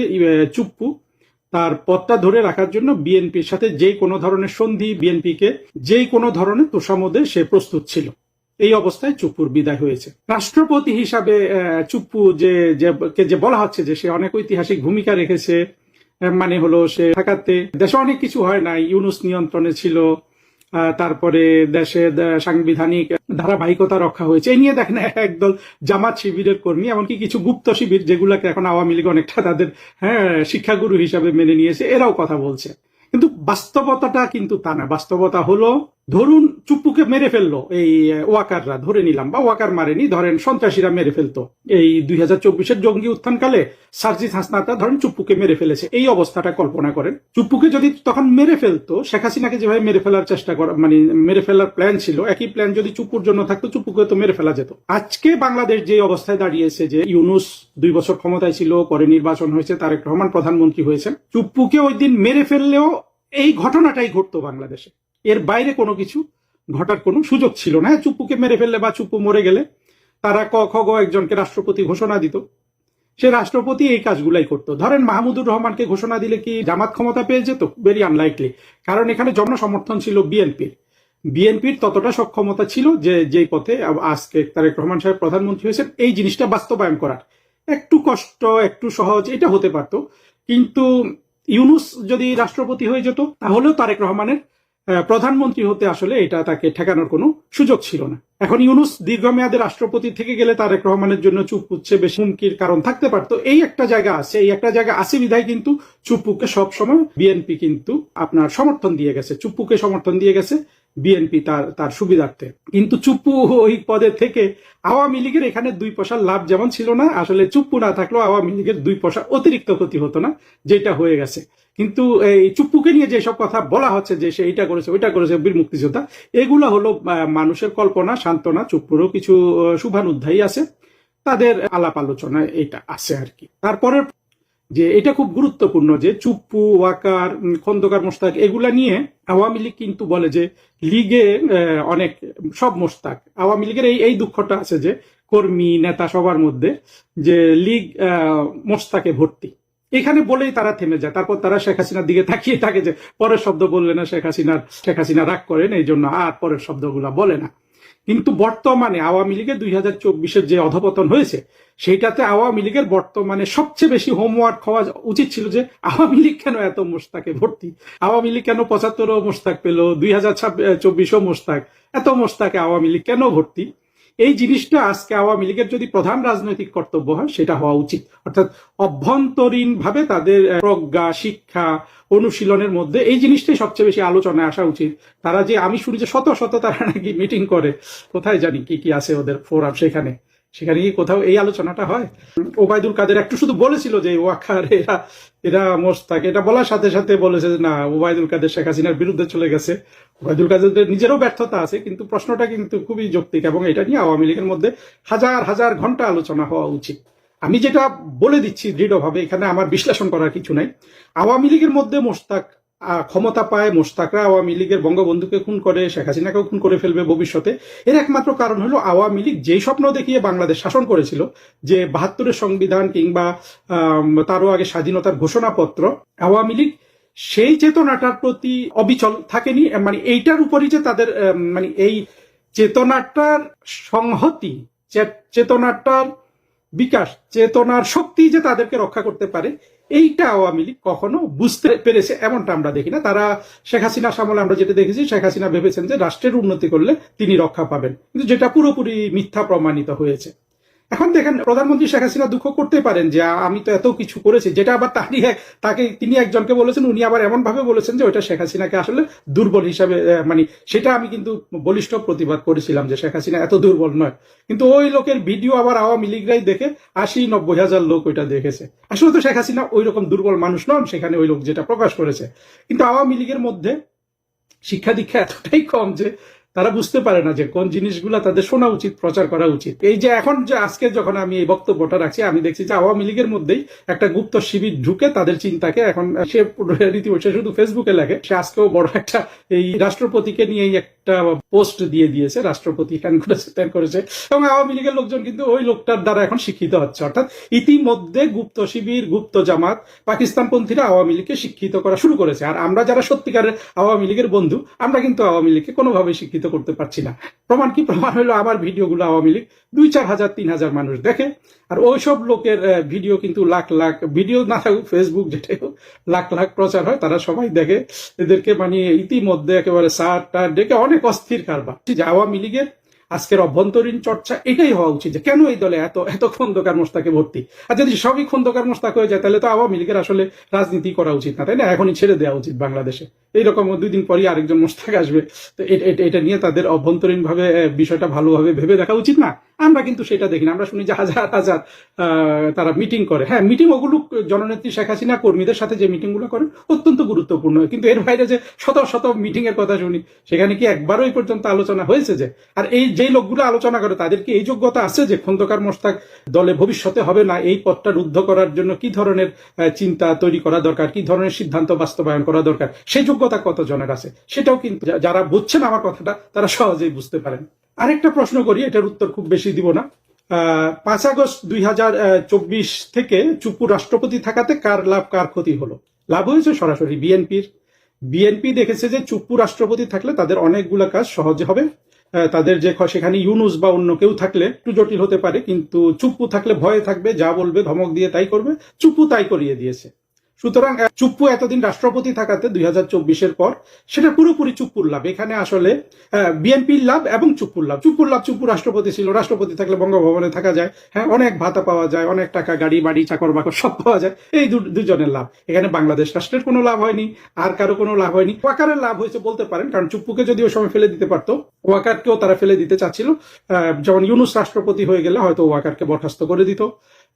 চুপ্পু তার পথটা ধরে রাখার জন্য বিএনপির সাথে যে কোনো ধরনের সন্ধি, বিএনপিকে যে কোনো ধরনের তোষামোদে সে প্রস্তুত ছিল। এই অবস্থায় চুপ্পুর বিদায় হয়েছে। রাষ্ট্রপতি হিসাবে চুপ্পু যে বলা হচ্ছে যে সে অনেক ঐতিহাসিক ভূমিকা রেখেছে, মানে হলো সে থাকাতে দেশে অনেক কিছু হয় না, ইউনুস নিয়ন্ত্রণে ছিল, তারপরে দেশে সাংবিধানিক ধারাবাহিকতা রক্ষা হয়েছে, এই নিয়ে দেখেন একদল জামাত শিবিরের কর্মী, এমনকি কিছু গুপ্ত শিবির যেগুলাকে এখন আওয়ামী লীগ অনেকটা তাদের শিক্ষাগুরু হিসাবে মেনে নিয়েছে, এরাও কথা বলছে। কিন্তু বাস্তবতাটা কিন্তু তা না। বাস্তবতা হলো, ধরুন চুপ্পুকে মেরে ফেললো এই ওয়াকাররা, ধরে নিলাম, বা ওয়াকার মারেনি, ধরেন সন্ত্রাসীরা মেরে ফেলতো এই 2024-এর জঙ্গি উত্থানকালে সার্জিস হাসনাটা ধরেন চুপ্পুকে মেরে ফেলেছে, এই অবস্থাটা কল্পনা করেন। চুপ্পুকে যদি তখন মেরে ফেলতো, শেখ হাসিনাকে যেভাবে মেরে ফেলার চেষ্টা করা, মানে মেরে ফেলার প্ল্যান ছিল, একই প্ল্যান যদি চুপ্পুর জন্য থাকতো, চুপ্পুকে তো মেরে ফেলা যেত। আজকে বাংলাদেশ যে অবস্থায় দাঁড়িয়েছে, যে ইউনুস 2 বছর ক্ষমতায় ছিল, পরে নির্বাচন হয়েছে, তারেক রহমান প্রধানমন্ত্রী হয়েছেন, চুপ্পুকে ওই দিন মেরে ফেললেও এই ঘটনাটাই ঘটতো বাংলাদেশে, এর বাইরে কোনো কিছু ঘটার কোনো সুযোগ ছিল না। চুপ্পুকে মেরে ফেললে বা চুপ্পু মরে গেলে তারা ক খ গ একজনকে রাষ্ট্রপতি ঘোষণা দিত, সে রাষ্ট্রপতি এই কাজগুলাই করতো। ধরেন মাহমুদুর রহমানকে ঘোষণা দিলে কি জামাত ক্ষমতা পেয়ে যেত? ভেরি আনলাইকলি, কারণ এখানে জনসমর্থন ছিল বিএনপির ততটা সক্ষমতা ছিল যে যেই পথে আজকে তারেক রহমান সাহেব প্রধানমন্ত্রী হয়েছেন, এই জিনিসটা বাস্তবায়ন করার একটু কষ্ট, একটু সহজ এটা হতে পারতো। কিন্তু ইউনুস যদি রাষ্ট্রপতি হয়ে যেত, তাহলেও তারেক রহমানের প্রধানমন্ত্রী হতে আসলে এটা তাকে ঠেকানোর কোনো সুযোগ ছিল না। এখন ইউনুস দীর্ঘমেয়াদে রাষ্ট্রপতি থেকে গেলে তারেক রহমানের জন্য চুপ্পুর চেয়ে বেশি হুমকির কারণ থাকতে পারতো। এই একটা জায়গা আছে, বিধায় কিন্তু চুপ্পুকে সবসময় বিএনপি কিন্তু আপনার সমর্থন দিয়ে গেছে, চুপ্পুকে সমর্থন দিয়ে গেছে বিএনপি তার সুবিধার্থে। কিন্তু চুপ্পু ওই পদে থেকে আওয়ামী লীগের এখানে 2 পয়সার লাভ যেমন ছিল না, আসলে চুপ্পু না থাকলেও আওয়ামী লীগের 2 পয়সা অতিরিক্ত ক্ষতি হতো না, যেটা হয়ে গেছে। কিন্তু এই চুপ্পুকে নিয়ে যেসব কথা বলা হচ্ছে যে সে এইটা করেছে ওইটা করেছে, বীর মুক্তিযোদ্ধা, এগুলো হলো মানুষের কল্পনা, সান্ত্বনা। চুপ্পুরও কিছু শুভানুধ্যায়ী আছে, তাদের আলাপ আলোচনায় এটা আছে আর কি। তারপরে যে এটা খুব গুরুত্বপূর্ণ যে চুপ্পু, ওয়াকার, খন্দকার মোশতাক, এগুলা নিয়ে আওয়ামী লীগ কিন্তু বলে যে লিগে অনেক সব মোশতাক। আওয়ামী লীগের এই দুঃখটা আছে যে কর্মী নেতা সবার মধ্যে যে লীগ মোশতাকে ভর্তি, এখানে বলেই তারা থেমে যায়। তারপর তারা শেখ হাসিনার দিকে তাকিয়ে থাকে যে পরের শব্দ বললে না শেখ হাসিনা রাগ করেন, এই জন্য আর পরের শব্দগুলা বলে না। কিন্তু বর্তমানে আওয়ামী লীগের 2024-এর যে অধপতন হয়েছে, সেইটাতে আওয়ামী লীগের বর্তমানে সবচেয়ে বেশি হোমওয়ার্ক হওয়া উচিত ছিল যে আওয়ামী লীগ কেন এত মোশতাকে ভর্তি, আওয়ামী লীগ কেন 75ও মোশতাক পেল, 2024ও মোশতাক, এত মোশতাকে আওয়ামী লীগ কেন ভর্তি। এই জিনিসটা আজকে আওয়ামী লীগের যদি প্রধান রাজনৈতিক কর্তব্য হয় সেটা হওয়া উচিত, অর্থাৎ অভ্যন্তরীণ ভাবে তাদের প্রজ্ঞা, শিক্ষা, অনুশীলনের মধ্যে এই জিনিসটাই সবচেয়ে বেশি আলোচনায় আসা উচিত। তারা যে, আমি শুনি যে শত শত তারা নাকি মিটিং করে, কোথায় জানি কি কি আছে ওদের ফোরাম, সেখানে কি কোথাও এই আলোচনাটা হয়? ওবায়দুল কাদের একটু শুধু বলেছিল যে ওয়াকার এরা মোস্তাক, এটা বলার সাথে সাথে বলেছে যে না, ওবায়দুল কাদের শেখ হাসিনার বিরুদ্ধে চলে গেছে। ওবায়দুল কাদের নিজেরও ব্যর্থতা আছে, কিন্তু প্রশ্নটা কিন্তু খুবই যৌক্তিক এবং এটা নিয়ে আওয়ামী লীগের মধ্যে হাজার হাজার ঘন্টা আলোচনা হওয়া উচিত। আমি যেটা বলে দিচ্ছি দৃঢ়ভাবে, এখানে আমার বিশ্লেষণ করার কিছু নাই। আওয়ামী লীগের মধ্যে মোস্তাক ক্ষমতা পায়, মোস্তাকরা আওয়ামী লীগের বঙ্গবন্ধুকে খুন করে, শেখ হাসিনাকেও খুন করে ফেলবে ভবিষ্যতে। এর একমাত্র কারণ হলো আওয়ামী লীগ যেই স্বপ্ন দেখিয়ে বাংলাদেশ শাসন করেছিল, যে ৭২-এর সংবিধান কিংবা তারও আগে স্বাধীনতার ঘোষণাপত্র, আওয়ামী লীগ সেই চেতনাটার প্রতি অবিচল থাকেনি। মানে এইটার উপরই যে তাদের মানে এই চেতনাটার সংহতি, চেতনাটার বিকাশ, চেতনার শক্তি যে তাদেরকে রক্ষা করতে পারে, এইটা আওয়ামী লীগ কখনো বুঝতে পেরেছে এমনটা আমরা দেখি না। তারা শেখ হাসিনার আমলে আমরা যেটা দেখেছি, শেখ হাসিনা ভেবেছেন যে রাষ্ট্রের উন্নতি করলে তিনি রক্ষা পাবেন, কিন্তু যেটা পুরোপুরি মিথ্যা প্রমাণিত হয়েছে। এখন দেখেন, প্রধানমন্ত্রী শেখ হাসিনা দুঃখ করতে পারেন যে আমি তো এত কিছু করেছি, যেটা আবার তিনি একজনকে বলেছেন, উনি আবার এমন ভাবে বলেছেন যে ওইটা শেখ হাসিনাকে আসলে দুর্বল হিসাবে, মানে সেটা আমি কিন্তু বলিষ্ঠ প্রতিবাদ করেছিলাম যে শেখ হাসিনা এত দুর্বল নয়, কিন্তু ওই লোকের ভিডিও আবার আওয়ামী লীগরাই দেখে ৮০-৯০ হাজার লোক ওইটা দেখেছে। আসলে তো শেখ হাসিনা ওই রকম দুর্বল মানুষ নন, সেখানে ওই লোক যেটা প্রকাশ করেছে। কিন্তু আওয়ামী লীগের মধ্যে শিক্ষা দীক্ষা এতটাই কম যে তারা বুঝতে পারে না যে কোন জিনিসগুলা তাদের শোনা উচিত, প্রচার করা উচিত। এই যে এখন যে আজকে যখন আমি এই বক্তব্যটা রাখছি, আমি দেখছি যে আওয়ামী লীগের মধ্যেই একটা গুপ্ত শিবির ঢুকে তাদের চিন্তাকে এখন সে রীতিমতো শুধু ফেসবুকে লেখে। সে আজকেও বড় একটা এই রাষ্ট্রপতিকে নিয়ে একটা পোস্ট দিয়ে দিয়েছে, রাষ্ট্রপতি হ্যান করেছে, ত্যান করেছে, এবং আওয়ামী লীগের লোকজন কিন্তু ওই লোকটার দ্বারা এখন শিক্ষিত হচ্ছে। অর্থাৎ ইতিমধ্যে গুপ্ত শিবির, গুপ্ত জামাত, পাকিস্তানপন্থীরা আওয়ামী লীগকে শিক্ষিত করা শুরু করেছে। আর আমরা যারা সত্যিকারের আওয়ামী লীগের বন্ধু, আমরা কিন্তু আওয়ামী লীগকে কোনোভাবে শিক্ষিত করতে পারছি না। প্রমাণ কি? প্রমাণ হলো আমার ভিডিওগুলো আওয়ামী লীগ ২-৪ হাজার ৩ হাজার মানুষ দেখে, আর ওইসব লোকের ভিডিও কিন্তু লাখ লাখ, ভিডিও না থাকুক ফেসবুক যেটাই হোক, লাখ লাখ প্রচার হয়, তারা সবাই দেখে। এদেরকে মানে ইতিমধ্যে একেবারে সার ডেকে অনেক অস্থির কারবার। যে আওয়ামী লীগের আজকের অভ্যন্তরীণ চর্চা এটাই হওয়া উচিত যে কেন এই দলে এত এত খন্দকার মোস্তাকে ভর্তি। আর যদি সবই খন্দকার মোস্তাক হয়ে যায়, তাহলে তো আওয়ামী লীগের আসলে রাজনীতি করা উচিত না, তাই না? এখনই ছেড়ে দেওয়া উচিত বাংলাদেশে। এইরকম ২ দিন পরই আরেকজন মোস্তাক আসবে, তো এটা নিয়ে তাদের অভ্যন্তরীণ ভাবে বিষয়টা ভালোভাবে ভেবে দেখা উচিত না? আমরা কিন্তু সেটা দেখি না। আমরা শুনি যে হাজার হাজার তারা মিটিং করে। হ্যাঁ, মিটিং ওগুলো জননেত্রী শেখ হাসিনা কর্মীদের সাথে যে মিটিং গুলো করেন অত্যন্ত গুরুত্বপূর্ণ, কিন্তু এর বাইরে যে শত শত মিটিং এর কথা শুনি, সেখানে কি একবারও এই পর্যন্ত আলোচনা হয়েছে যে, আর এই যেই লোকগুলো আলোচনা করে তাদের কি এই যোগ্যতা আছে যে খন্দকার মোস্তাক দলে ভবিষ্যতে হবে না, এই পথটা রুদ্ধ করার জন্য কি ধরনের চিন্তা তৈরি করা দরকার, কি ধরনের সিদ্ধান্ত বাস্তবায়ন করা দরকার, সেই যোগ্যতা কতজনের আছে, সেটাও কিন্তু যারা বুঝছেন আমার কথাটা তারা সহজেই বুঝতে পারেন। আরেকটা প্রশ্ন করি, এটার উত্তর খুব বেশি দিব না। ৫ আগস্ট ২০২৪ থেকে চুপ্পু রাষ্ট্রপতি থাকাতে কার লাভ কার ক্ষতি হলো? লাভ হয়েছে সরাসরি বিএনপির। বিএনপি দেখেছে যে চুপ্পু রাষ্ট্রপতি থাকলে তাদের অনেকগুলো কাজ সহজে হবে। তাদের যে সেখানে ইউনুস বা অন্য কেউ থাকলে একটু জটিল হতে পারে, কিন্তু চুপ্পু থাকলে ভয়ে থাকবে, যা বলবে ধমক দিয়ে তাই করবে। চুপ্পু তাই করিয়ে দিয়েছে। সুতরাং চুপ্পু এতদিন রাষ্ট্রপতি থাকাতে ২০২৪-এর পর সেটা পুরোপুরি চুপ্পুর লাভ। এখানে আসলে বিএনপির লাভ এবং চুপ্পুর লাভ। চুপ্পু রাষ্ট্রপতি ছিল, রাষ্ট্রপতি থাকলে বঙ্গভবনে থাকা যায়, হ্যাঁ, অনেক ভাতা পাওয়া যায়, অনেক টাকা, গাড়ি বাড়ি, চাকর বাকর সব পাওয়া যায়। এই দুজনের লাভ। এখানে বাংলাদেশ রাষ্ট্রের কোনো লাভ হয়নি, আর কারো কোনো লাভ হয়নি। ওয়াকারের লাভ হয়েছে বলতে পারেন, কারণ চুপ্পুকে যদি ওই সময় ফেলে দিতে পারতো, ওয়াকারকেও তারা ফেলে দিতে চাচ্ছিল। যেমন ইউনুস রাষ্ট্রপতি হয়ে গেলে হয়তো ওয়াকারকে বরখাস্ত করে দিত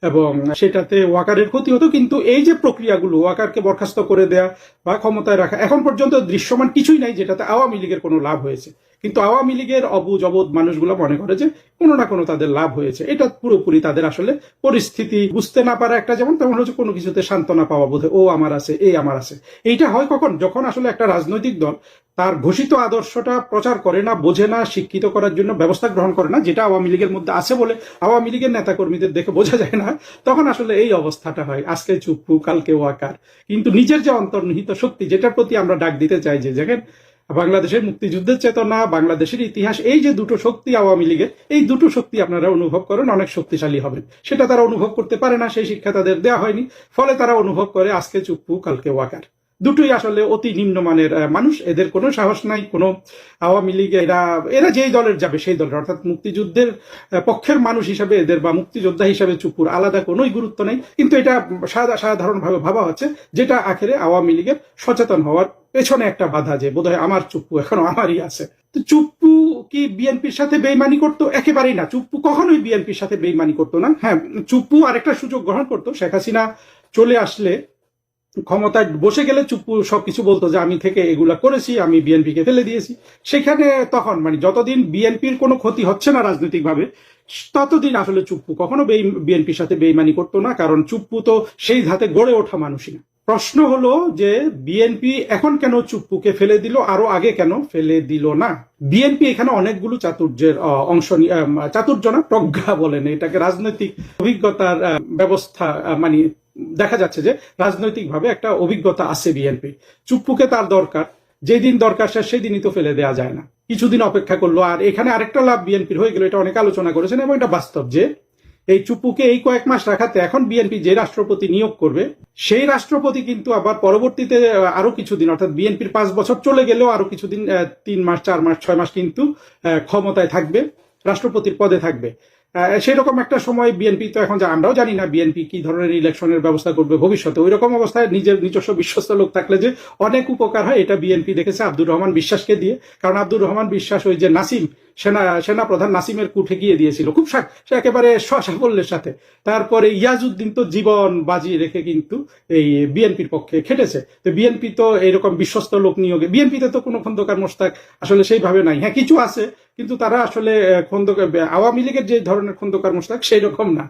এবং সেটাতে ওয়াকারের ক্ষতি হতো। কিন্তু এই যে প্রক্রিয়াগুলো, ওয়াকারকে বরখাস্ত করে দেয়া বা ক্ষমতায় রাখা, এখন পর্যন্ত দৃশ্যমান কিছুই নাই যেটাতে আওয়ামী লীগের কোনো লাভ হয়েছে। কিন্তু আওয়ামী লীগের অবুঝ অবোধ মানুষগুলো মনে করে যে কোনো না কোনো তাদের লাভ হয়েছে। এটা পুরোপুরি তাদের আসলে পরিস্থিতি বুঝতে না পারা একটা, যেমন তেমন হচ্ছে কোনো কিছুতে সান্ত্বনা পাওয়া, বোধ ও আমার আছে, এই আমার আছে। এইটা হয় কখন? যখন আসলে একটা রাজনৈতিক দল তার ঘোষিত আদর্শটা প্রচার করে না, বোঝে না, শিক্ষিত করার জন্য ব্যবস্থা গ্রহণ করে না, যেটা আওয়ামী লীগের মধ্যে আছে বলে আওয়ামী লীগের নেতাকর্মীদের দেখে বোঝা যায় না, তখন আসলে এই অবস্থাটা হয়। আজকে চুপ্পু, কালকে ওয়াকার। কিন্তু নিজের যে অন্তর্নিহিত শক্তি, যেটার প্রতি আমরা ডাক দিতে চাই যে দেখেন বাংলাদেশের মুক্তিযুদ্ধের চেতনা, বাংলাদেশের ইতিহাস, এই যে দুটো শক্তি আওয়ামী লীগের, এই দুটো শক্তি আপনারা অনুভব করেন, অনেক শক্তিশালী হবেন। সেটা তারা অনুভব করতে পারে না, সেই শিক্ষা তাদের দেওয়া হয়নি, ফলে তারা অনুভব করে আজকে চুপ্পু, কালকে ওয়াকার। দুটোই আসলে অতি নিম্নমানের মানুষ, এদের কোনো সাহস নাই। কোনো আওয়ামী লীগ এরা যেই দলের যাবে সেই দলের, অর্থাৎ মুক্তিযুদ্ধের পক্ষের মানুষ হিসাবে এদের বা মুক্তিযোদ্ধা হিসাবে চুপ্পুর আলাদা কোনো গুরুত্ব নেই। কিন্তু এটা সাধারণভাবে ভাবা হচ্ছে, যেটা আখেরে আওয়ামী লীগের সচেতন হওয়ার পেছনে একটা বাধা, যে বোধহয় আমার চুপ্পু এখনো আমারই আছে। তো চুপ্পু কি বিএনপির সাথে বেইমানি করতো? একেবারেই না, চুপ্পু কখনোই বিএনপির সাথে বেইমানি করতো না। হ্যাঁ, চুপ্পু আরেকটা সুযোগ গ্রহণ করতো, শেখ হাসিনা চলে আসলে, ক্ষমতায় বসে গেলে চুপ্পু সবকিছু বলতো যে আমি থেকে এগুলা করেছি, আমি বিএনপিকে ফেলে দিয়েছি। সেখানে তখন যতদিন বিএনপির কোনো ক্ষতি হচ্ছে না রাজনৈতিকভাবে, ততদিন আসলে চুপ্পু কখনো বিএনপির সাথে বেইমানি করতো না, কারণ চুপ্পু তো সেই ধাতে গড়ে ওঠা মানুষই না। প্রশ্ন হলো যে বিএনপি এখন কেন চুপ্পুকে ফেলে দিল, আরো আগে কেন ফেলে দিল না? বিএনপি এখানে অনেকগুলো চাতুর্যের অংশ, চাতুর্য না, প্রজ্ঞা বলেন এটাকে, রাজনৈতিক অভিজ্ঞতার ব্যবস্থা, দেখা যাচ্ছে যে রাজনৈতিকভাবে একটা অভিজ্ঞতা আছে বিএনপি। চুপ্পুকে তার দরকার, যেদিন দরকার সেদিনই তো ফেলে দেওয়া যায় না, কিছুদিন অপেক্ষা করলো। আর এখানে আরেকটা লাভ বিএনপির হয়ে গেল, এটা অনেক আলোচনা করেছেন এবং এটা বাস্তব, যে এই চুপ্পুকে এই কয়েক মাস রাখাতে এখন বিএনপি যে রাষ্ট্রপতি নিয়োগ করবে, সেই রাষ্ট্রপতি কিন্তু আবার পরবর্তীতে আরো কিছুদিন, অর্থাৎ বিএনপির 5 বছর চলে গেলেও আরো কিছুদিন, 3 মাস 4 মাস 6 মাস কিন্তু ক্ষমতায় থাকবে, রাষ্ট্রপতির পদে থাকবে। সেরকম একটা সময় বিএনপি তো এখন, আমরাও জানি না বিএনপি কি ধরনের ইলেকশনের ব্যবস্থা করবে ভবিষ্যতে। ওই রকম অবস্থায় নিজের নিজস্ব বিশ্বস্ত লোক থাকলে যে অনেক উপকার হয়, এটা বিএনপি দেখেছে আব্দুর রহমান বিশ্বাসকে দিয়ে। কারণ আব্দুর রহমান বিশ্বাস ওই যে নাসিম, সেনা প্রধান নাসিমের কুঠে গিয়ে দিয়েছিল খুব সে একেবারে সাফল্যের সাথে। তারপরে ইয়াজউদ্দিন তো জীবন বাজি রেখে কিন্তু এই বিএনপির পক্ষে খেটেছে। তো বিএনপি তো এরকম বিশ্বস্ত লোক নিয়োগে, বিএনপিতে তো কোনো খন্দকার মোশতাক আসলে সেইভাবে নাই। হ্যাঁ, কিছু আছে, কিন্তু তারা আসলে আওয়ামী লীগের যে ধরনের খন্দকার মোশতাক সেই রকম না।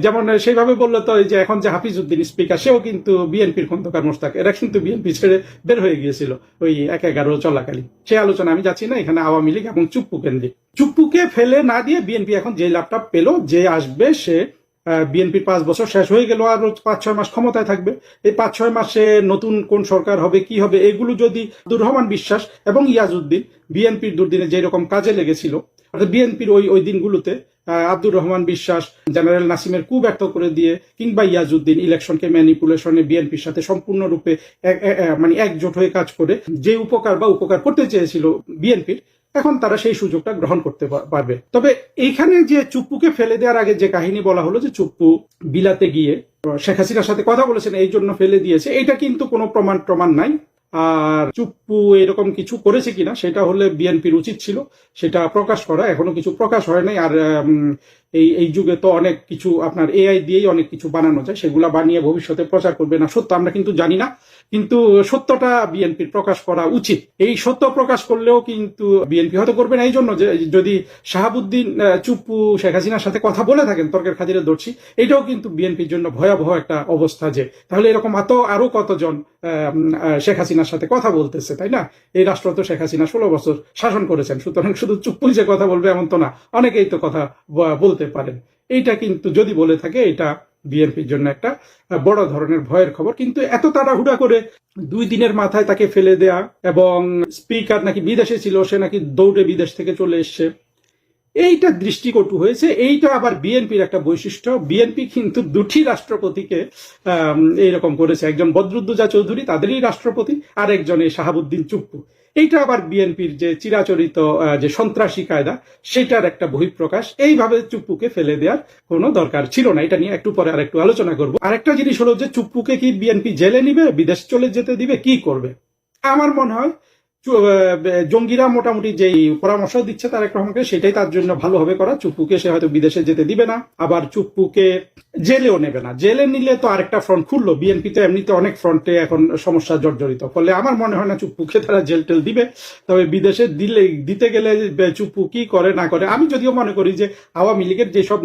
যেমন সেইভাবে বললো তো যে এখন যে হাফিজউদ্দিন স্পিকার, সেও কিন্তু বিএনপির খন্দকার মোশতাক। এরা কিন্তু বিএনপি ছেড়ে বের হয়ে গিয়েছিল ওই 1/11 চলাকালীন। সেই আলোচনা আমি যাচ্ছি না, এখানে আওয়ামী লীগ এবং চুপ্পু কেন্দ্রিক। চুপ্পুকে ফেলে না দিয়ে বিএনপি এখন যে লাভটা পেল, যে আসবে সে বিএনপির 5 বছর শেষ হয়ে গেল, আর 5-6 মাস ক্ষমতায় থাকবে। এই 5-6 মাসে নতুন কোন সরকার হবে, কি হবে, এগুলো যদি আব্দুর রহমান বিশ্বাস এবং ইয়াজউদ্দিন বিএনপির দুর্দিনে যেরকম কাজে লেগেছিল, বিএনপির ওই দিনগুলোতে আব্দুর রহমান বিশ্বাস জেনারেল নাসিমের কু ব্যর্থ করে দিয়ে, কিংবা ইয়াজউদ্দিন ইলেকশনকে ম্যানিপুলেশনে বিএনপির সাথে সম্পূর্ণরূপে একজোট হয়ে কাজ করে যে উপকার করতে চেয়েছিল বিএনপির, এখন তারা সেই সুযোগটা গ্রহণ করতে পারবে। তবে এইখানে যে চুপ্পুকে ফেলে দেওয়ার আগে যে কাহিনী বলা হলো, যে চুপ্পু বিলাতে গিয়ে শেখ হাসিনার সাথে কথা বলেছেন, এই জন্য ফেলে দিয়েছে, এটা কিন্তু কোনো প্রমাণ নাই। আর চুপ্পু এরকম কিছু করেছে কিনা সেটা হলে বিএনপির উচিত ছিল সেটা প্রকাশ করা, এখনো কিছু প্রকাশ হয় নাই। আর এই যুগে তো অনেক কিছু আপনার এআই দিয়েই অনেক কিছু বানানো যায়, সেগুলা বানিয়ে ভবিষ্যতে প্রচার করবে না সত্য আমরা কিন্তু জানি না, কিন্তু সত্যটা বিএনপির প্রকাশ করা উচিত। এই সত্য প্রকাশ করলেও কিন্তু বিএনপি হয়তো করবে না, এই জন্য যে যদি শাহাবুদ্দিন চুপ্পু শেখ হাসিনার সাথে কথা বলে থাকেন, তর্কের খাতিরে ধরছি, এটাও কিন্তু বিএনপির জন্য ভয়াবহ একটা অবস্থা, যে তাহলে এরকম আরো কতজন শেখ হাসিনার সাথে কথা বলতেছে, তাই না? এই রাষ্ট্র তো শেখ হাসিনা 16 বছর শাসন করেছেন, সুতরাং শুধু চুপ্পুই যে কথা বলবে এমন তো না, অনেকেই তো কথা বলতে পারেন। এইটা কিন্তু যদি বলে থাকে, এটা বিএনপির জন্য একটা বড় ধরনের ভয়ের খবর। কিন্তু এত তাড়াহুড়া করে 2 দিনের মাথায় তাকে ফেলে দেয়া, এবং স্পিকার নাকি বিদেশে ছিল, সে নাকি দৌড়ে বিদেশ থেকে চলে এসছে, এইটা দৃষ্টিকটু হয়েছে। এইটা আবার বিএনপির একটা বৈশিষ্ট্য, বিএনপি কিন্তু 2টি রাষ্ট্রপতিকে এইরকম করেছে, একজন বদরুদ্দোজা চৌধুরী তাদেরই রাষ্ট্রপতি, আর একজন এই শাহাবুদ্দিন চুপ্পু। এইটা আবার বিএনপির যে চিরাচরিত যে সন্ত্রাসী কায়দা, সেটার একটা বহিঃপ্রকাশ। এইভাবে চুপ্পুকে ফেলে দেওয়ার কোনো দরকার ছিল না, এটা নিয়ে একটু পরে আরেকটু আলোচনা করব। আরেকটা জিনিস হলো যে চুপ্পুকে কি বিএনপি জেলে নিবে, বিদেশ চলে যেতে দিবে, কি করবে? আমার মনে হয় জঙ্গিরা মোটামুটি যেই পরামর্শ দিচ্ছে তারেক রহমানকে, সেটাই তার জন্য ভালো হবে করা। চুপ্পুকে সে হয়তো বিদেশে যেতে দিবে না, আবার চুপ্পুকে জেলেও নেবে না। জেলে নিলে তো আরেকটা ফ্রন্ট খুললো, বিএনপি তো এমনিতে অনেক ফ্রন্টে এখন সমস্যা জর্জরিত, ফলে আমার মনে হয় না চুপ্পুকে তারা জেল টেল দিবে। তবে বিদেশে দিতে গেলে চুপ্পু কি করে না করে, আমি যদিও মনে করি যে আওয়ামী লীগের যেসব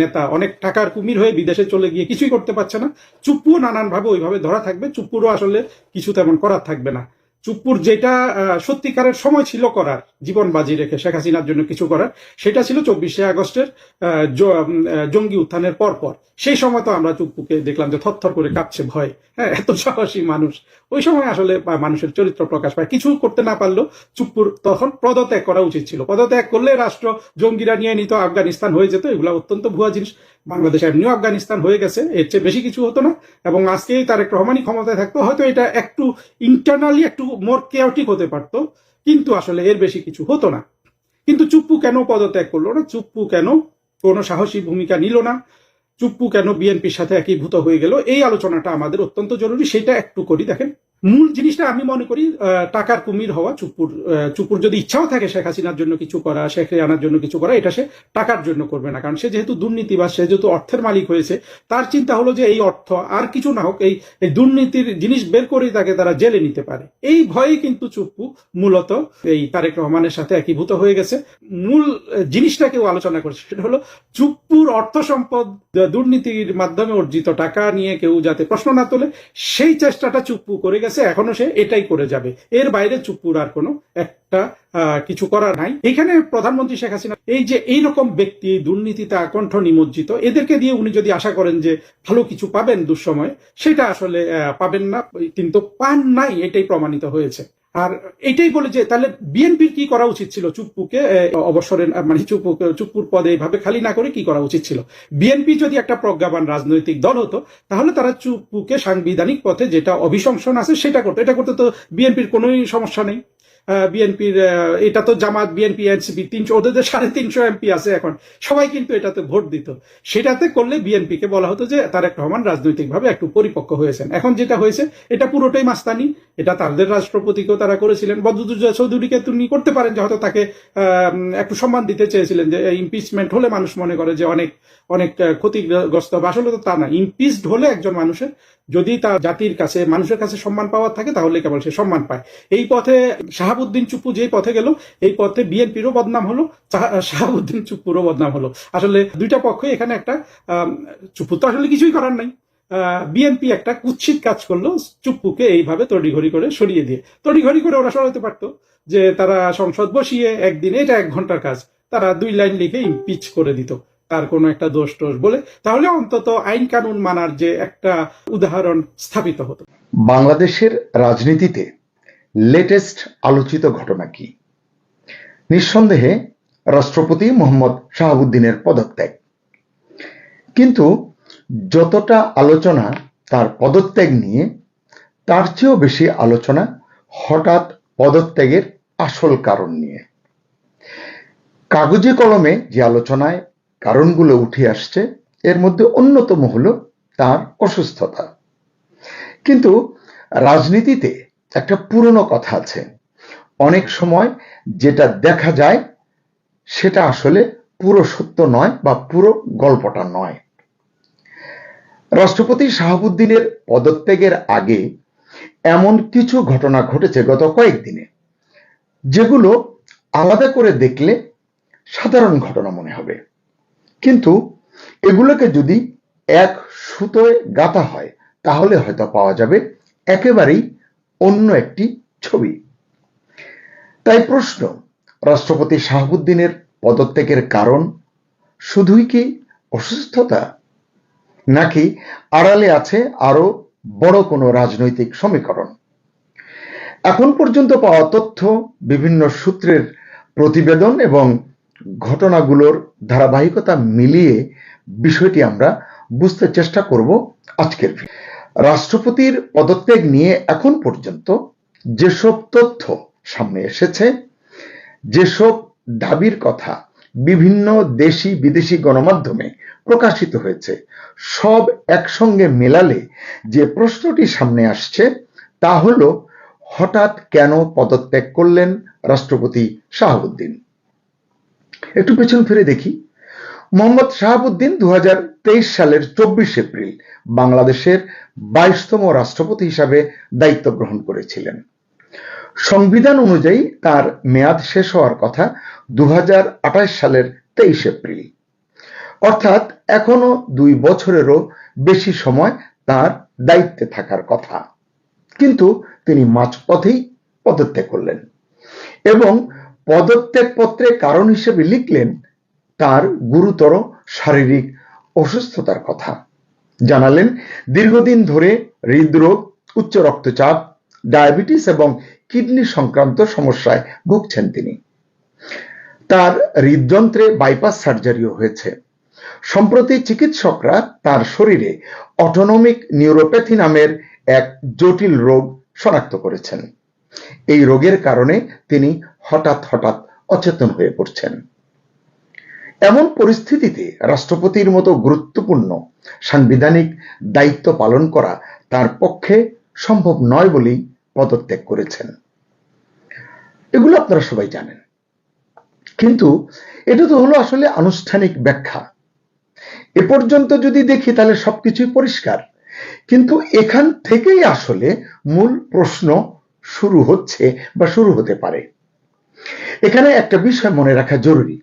নেতা অনেক টাকার কুমির হয়ে বিদেশে চলে গিয়ে কিছুই করতে পারছে না, চুপ্পুও নানানভাবে ওইভাবে ধরা থাকবে, চুপ্পুরও আসলে কিছু তেমন করার থাকবে না। চুপ্পুর যেটা সত্যিকারের সময় ছিল করার, জীবন বাজি রেখে শেখ হাসিনার জন্য কিছু করার, সেটা ছিল 24শে আগস্টের জঙ্গি উত্থানের পর। সেই সময় তো আমরা চুপ্পুকে দেখলাম যে থরথর করে কাঁপছে ভয়। হ্যাঁ, এত সাহসী মানুষ, ওই সময় আসলে মানুষের চরিত্র প্রকাশ পায়। কিছু করতে না পারলেও চুপ্পুর তখন পদত্যাগ করা উচিত ছিল। পদত্যাগ করলে রাষ্ট্র জঙ্গিরা নিয়ে নিত, আফগানিস্তান হয়ে যেত। এগুলো অত্যন্ত ভুয়া জিনিস। বাংলাদেশ এমনিও আফগানিস্তান হয়ে গেছে, এর চেয়ে বেশি কিছু হতো না। এবং আজকে তারেক রহমানই ক্ষমতায় থাকতো, হয়তো এটা একটু ইন্টারনালি একটু মোর কেওটিক হতে পারতো, কিন্তু আসলে এর বেশি কিছু হতো না। কিন্তু চুপ্পু কেন পদত্যাগ করলো না? চুপ্পু কেন কোনো সাহসী ভূমিকা নিল না? চুপ্পু কেন বিএনপির সাথে একীভূত হয়ে গেল? এই আলোচনাটা আমাদের অত্যন্ত জরুরি। সেটা একটু করি। দেখেন, মূল জিনিসটা আমি মনে করি টাকার কুমির হওয়া চুপ্পুর যদি ইচ্ছাও থাকে শেখ হাসিনার জন্য কিছু করা, শেখ রেহানার জন্য কিছু করা, এটা সে টাকার জন্য করবে না। কারণ সে যেহেতু দুর্নীতিবাজ, সে যেহেতু অর্থের মালিক হয়েছে, তার চিন্তা হলো যে এই অর্থ আর কিছু না হোক, এই দুর্নীতির জিনিস বের করেই তাকে তারা জেলে নিতে পারে। এই ভয়েই কিন্তু চুপ্পু মূলত এই তারেক রহমানের সাথে একীভূত হয়ে গেছে। মূল জিনিসটা কেউ আলোচনা করছে, সেটা হলো চুপ্পুর অর্থ সম্পদ দুর্নীতির মাধ্যমে অর্জিত টাকা নিয়ে কেউ যাতে প্রশ্ন না তোলে, সেই চেষ্টাটা চুপ্পু করে গেছে। এখনো সে এটাই করে যাবে। এর বাইরে চুপ্পুর আর কোনো একটা কিছু করার নাই। এখানে প্রধানমন্ত্রী শেখ হাসিনা এই যে এইরকম ব্যক্তি, দুর্নীতিতে আকণ্ঠ নিমজ্জিত, এদেরকে দিয়ে উনি যদি আশা করেন যে ভালো কিছু পাবেন দুঃসময়ে, সেটা আসলে পাবেন না, কিন্তু পান নাই, এটাই প্রমাণিত হয়েছে। আর এটাই বলে যে তাহলে বিএনপির কি করা উচিত ছিল? চুপ্পুকে অবসরের মানে চুপ্পুর পদে এইভাবে খালি না করে কি করা উচিত ছিল? বিএনপি যদি একটা প্রজ্ঞাবান রাজনৈতিক দল হতো, তাহলে তারা চুপ্পুকে সাংবিধানিক পথে যেটা অভিশংসন আছে সেটা করতো। এটা করতে তো বিএনপির কোনোই সমস্যা নেই। বিএনপির এটা তো জামাত, বিএনপি, এনসিপি, ওদের 350 এমপি আছে এখন, সবাই কিন্তু এটাতে ভোট দিত। সেটাতে করলে বিএনপিকে বলা হতো যে তারেক রহমান রাজনৈতিকভাবে একটু পরিপক্ক হয়েছেন। এখন যেটা হয়েছে এটা পুরোটাই মাস্তানি। এটা তাদের রাষ্ট্রপতিকেও তারা করেছিলেন। বদরুদ্দোজা চৌধুরীকে তুমি করতে পারেন যে হয়তো তাকে একটু সম্মান দিতে চেয়েছিলেন, যে ইমপিচমেন্ট হলে মানুষ মনে করে যে অনেক অনেক ক্ষতিগ্রস্ত হবে। আসলে তো তা না। ইমপিচড হলে একজন মানুষের যদি তার জাতির কাছে, মানুষের কাছে সম্মান পাওয়ার থাকে, তাহলে কেবল সে সম্মান পায়। এই পথে শাহাবুদ্দিন চুপ্পু যেই পথে গেল, এই পথে বিএনপিরও বদনাম হলো, শাহাবুদ্দিন চুপ্পুরও বদনাম হলো। আসলে দুইটা পক্ষই এখানে একটা, চুপ্পু তো আসলে কিছুই করার নাই। বিএনপি একটা কুৎসিত কাজ করলো, চুপ্পুকে এইভাবে তড়িঘড়ি করে সরিয়ে দিয়ে। তড়িঘড়ি করে ওরা সরাতে পারতো যে তারা সংসদ বসিয়ে একদিনে, এটা 1 ঘন্টার কাজ, তারা 2 লাইন লিখে ইমপিচ করে দিত তার কোনো একটা দোষ টোষ বলে, তাহলে অন্তত আইন কানুন মানার যে একটা উদাহরণ স্থাপিত হতো। বাংলাদেশের রাজনীতিতে লেটেস্ট আলোচিত ঘটনা কি? নিঃসন্দেহে রাষ্ট্রপতি মোহাম্মদ শাহাবুদ্দিনের পদত্যাগ। কিন্তু যতটা আলোচনা তার পদত্যাগ নিয়ে, তার চেয়েও বেশি আলোচনা হঠাৎ পদত্যাগের আসল কারণ নিয়ে। কাগজে কলমে যে আলোচনায় কারণগুলো উঠে আসছে, এর মধ্যে অন্যতম হলো তার অসুস্থতা। কিন্তু রাজনীতিতে একটা পুরনো কথা আছে, অনেক সময় যেটা দেখা যায় সেটা আসলে পুরো সত্য নয় বা পুরো গল্পটা নয়। রাষ্ট্রপতি শাহাবুদ্দিনের পদত্যাগের আগে এমন কিছু ঘটনা ঘটেছে গত কয়েকদিনে, যেগুলো আলাদা করে দেখলে সাধারণ ঘটনা মনে হবে, কিন্তু এগুলোকে যদি এক সুতোয় গাঁথা হয়, তাহলে হয়তো পাওয়া যাবে একেবারেই অন্য একটি ছবি। তাই প্রশ্ন, রাষ্ট্রপতি শাহাবুদ্দিনের পদত্যাগের কারণ শুধুই কি অসুস্থতা, নাকি আড়ালে আছে আরো বড় কোনো রাজনৈতিক সমীকরণ? এখন পর্যন্ত পাওয়া তথ্য, বিভিন্ন সূত্রের প্রতিবেদন এবং ঘটনাগুলোর ধারাবাহিকতা মিলিয়ে বিষয়টি আমরা বুঝতে চেষ্টা করব আজকের ভিডিও। রাষ্ট্রপতির পদত্যাগ নিয়ে এখন পর্যন্ত যেসব তথ্য সামনে এসেছে, যেসব দাবির কথা বিভিন্ন দেশি বিদেশি গণমাধ্যমে প্রকাশিত হয়েছে, সব একসঙ্গে মেলালে যে প্রশ্নটি সামনে আসছে তা হলো, হঠাৎ কেন পদত্যাগ করলেন রাষ্ট্রপতি শাহাবুদ্দিন? একটু পেছন ফিরে দেখি। মোহাম্মদ শাহাবুদ্দিন 2023 সালের 24 এপ্রিল বাংলাদেশের 22তম রাষ্ট্রপতি হিসাবে দায়িত্ব গ্রহণ করেছিলেন। সংবিধান অনুযায়ী তার মেয়াদ শেষ হওয়ার কথা 2028 সালের 23 এপ্রিল, অর্থাৎ এখনো 2 বছরেরও বেশি সময় তার দায়িত্বে থাকার কথা। কিন্তু তিনি মাঝপথেই পদত্যাগ করলেন এবং পদত্যাগপত্রে কারণ হিসেবে লিখলেন তার গুরুতর শারীরিক অসুস্থতার কথা। জানালেন দীর্ঘদিন ধরে হৃদরোগ, উচ্চ রক্তচাপ, ডায়াবেটিস এবং কিডনি সংক্রান্ত সমস্যায় ভুগছেন তিনি। তার হৃদযন্ত্রে বাইপাস সার্জারিও হয়েছে। সম্প্রতি চিকিৎসকরা তার শরীরে অটোনমিক নিউরোপ্যাথি নামের এক জটিল রোগ শনাক্ত করেছেন। এই রোগের কারণে তিনি হঠাৎ হঠাৎ অচেতন হয়ে পড়ছেন। এমন পরিস্থিতিতে রাষ্ট্রপতির মতো গুরুত্বপূর্ণ সাংবিধানিক দায়িত্ব পালন করা তার পক্ষে সম্ভব নয় বলেই পদত্যাগ করেছেন। এগুলো আপনারা সবাই জানেন, কিন্তু এটা তো হলো আসলে আনুষ্ঠানিক ব্যাখ্যা। এ পর্যন্ত যদি দেখি তাহলে সবকিছুই পরিষ্কার, কিন্তু এখান থেকেই আসলে মূল প্রশ্ন শুরু হচ্ছে বা শুরু হতে পারে। এখানে একটা বিষয় মনে রাখা জরুরি,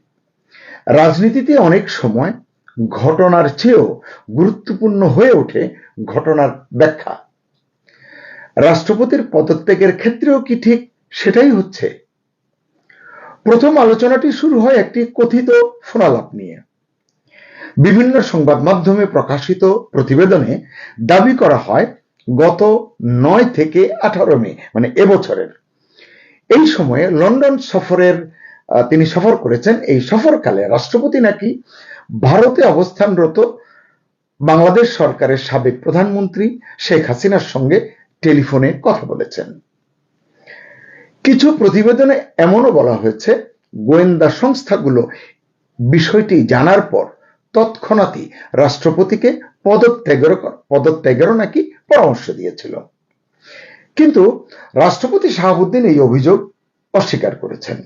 রাজনীতিতে অনেক সময় ঘটনার চেয়েও গুরুত্বপূর্ণ হয়ে ওঠে ঘটনার ব্যাখ্যা। রাষ্ট্রপতির পদত্যাগের ক্ষেত্রেও কি ঠিক সেটাই হচ্ছে? প্রথম আলোচনাটি শুরু হয় একটি কথিত ফোনালাপ নিয়ে। বিভিন্ন সংবাদ মাধ্যমে প্রকাশিত প্রতিবেদনে দাবি করা হয় গত 9 থেকে 18 মে, মানে এবছরের এই সময়ে লন্ডন সফরের তিনি সফর করেছেন। এই সফরকালে রাষ্ট্রপতি নাকি ভারতে অবস্থানরত বাংলাদেশ সরকারের সাবেক প্রধানমন্ত্রী শেখ হাসিনার সঙ্গে টেলিফোনে কথা বলেছেন। কিছু প্রতিবেদনে এমনও বলা হয়েছে গোয়েন্দা সংস্থাগুলো বিষয়টি জানার পর তৎক্ষণাৎই রাষ্ট্রপতিকে পদত্যাগেরও নাকি পরামর্শ দিয়েছিল। কিন্তু রাষ্ট্রপতি শাহাবুদ্দিন এই অভিযোগ অস্বীকার করেছেন।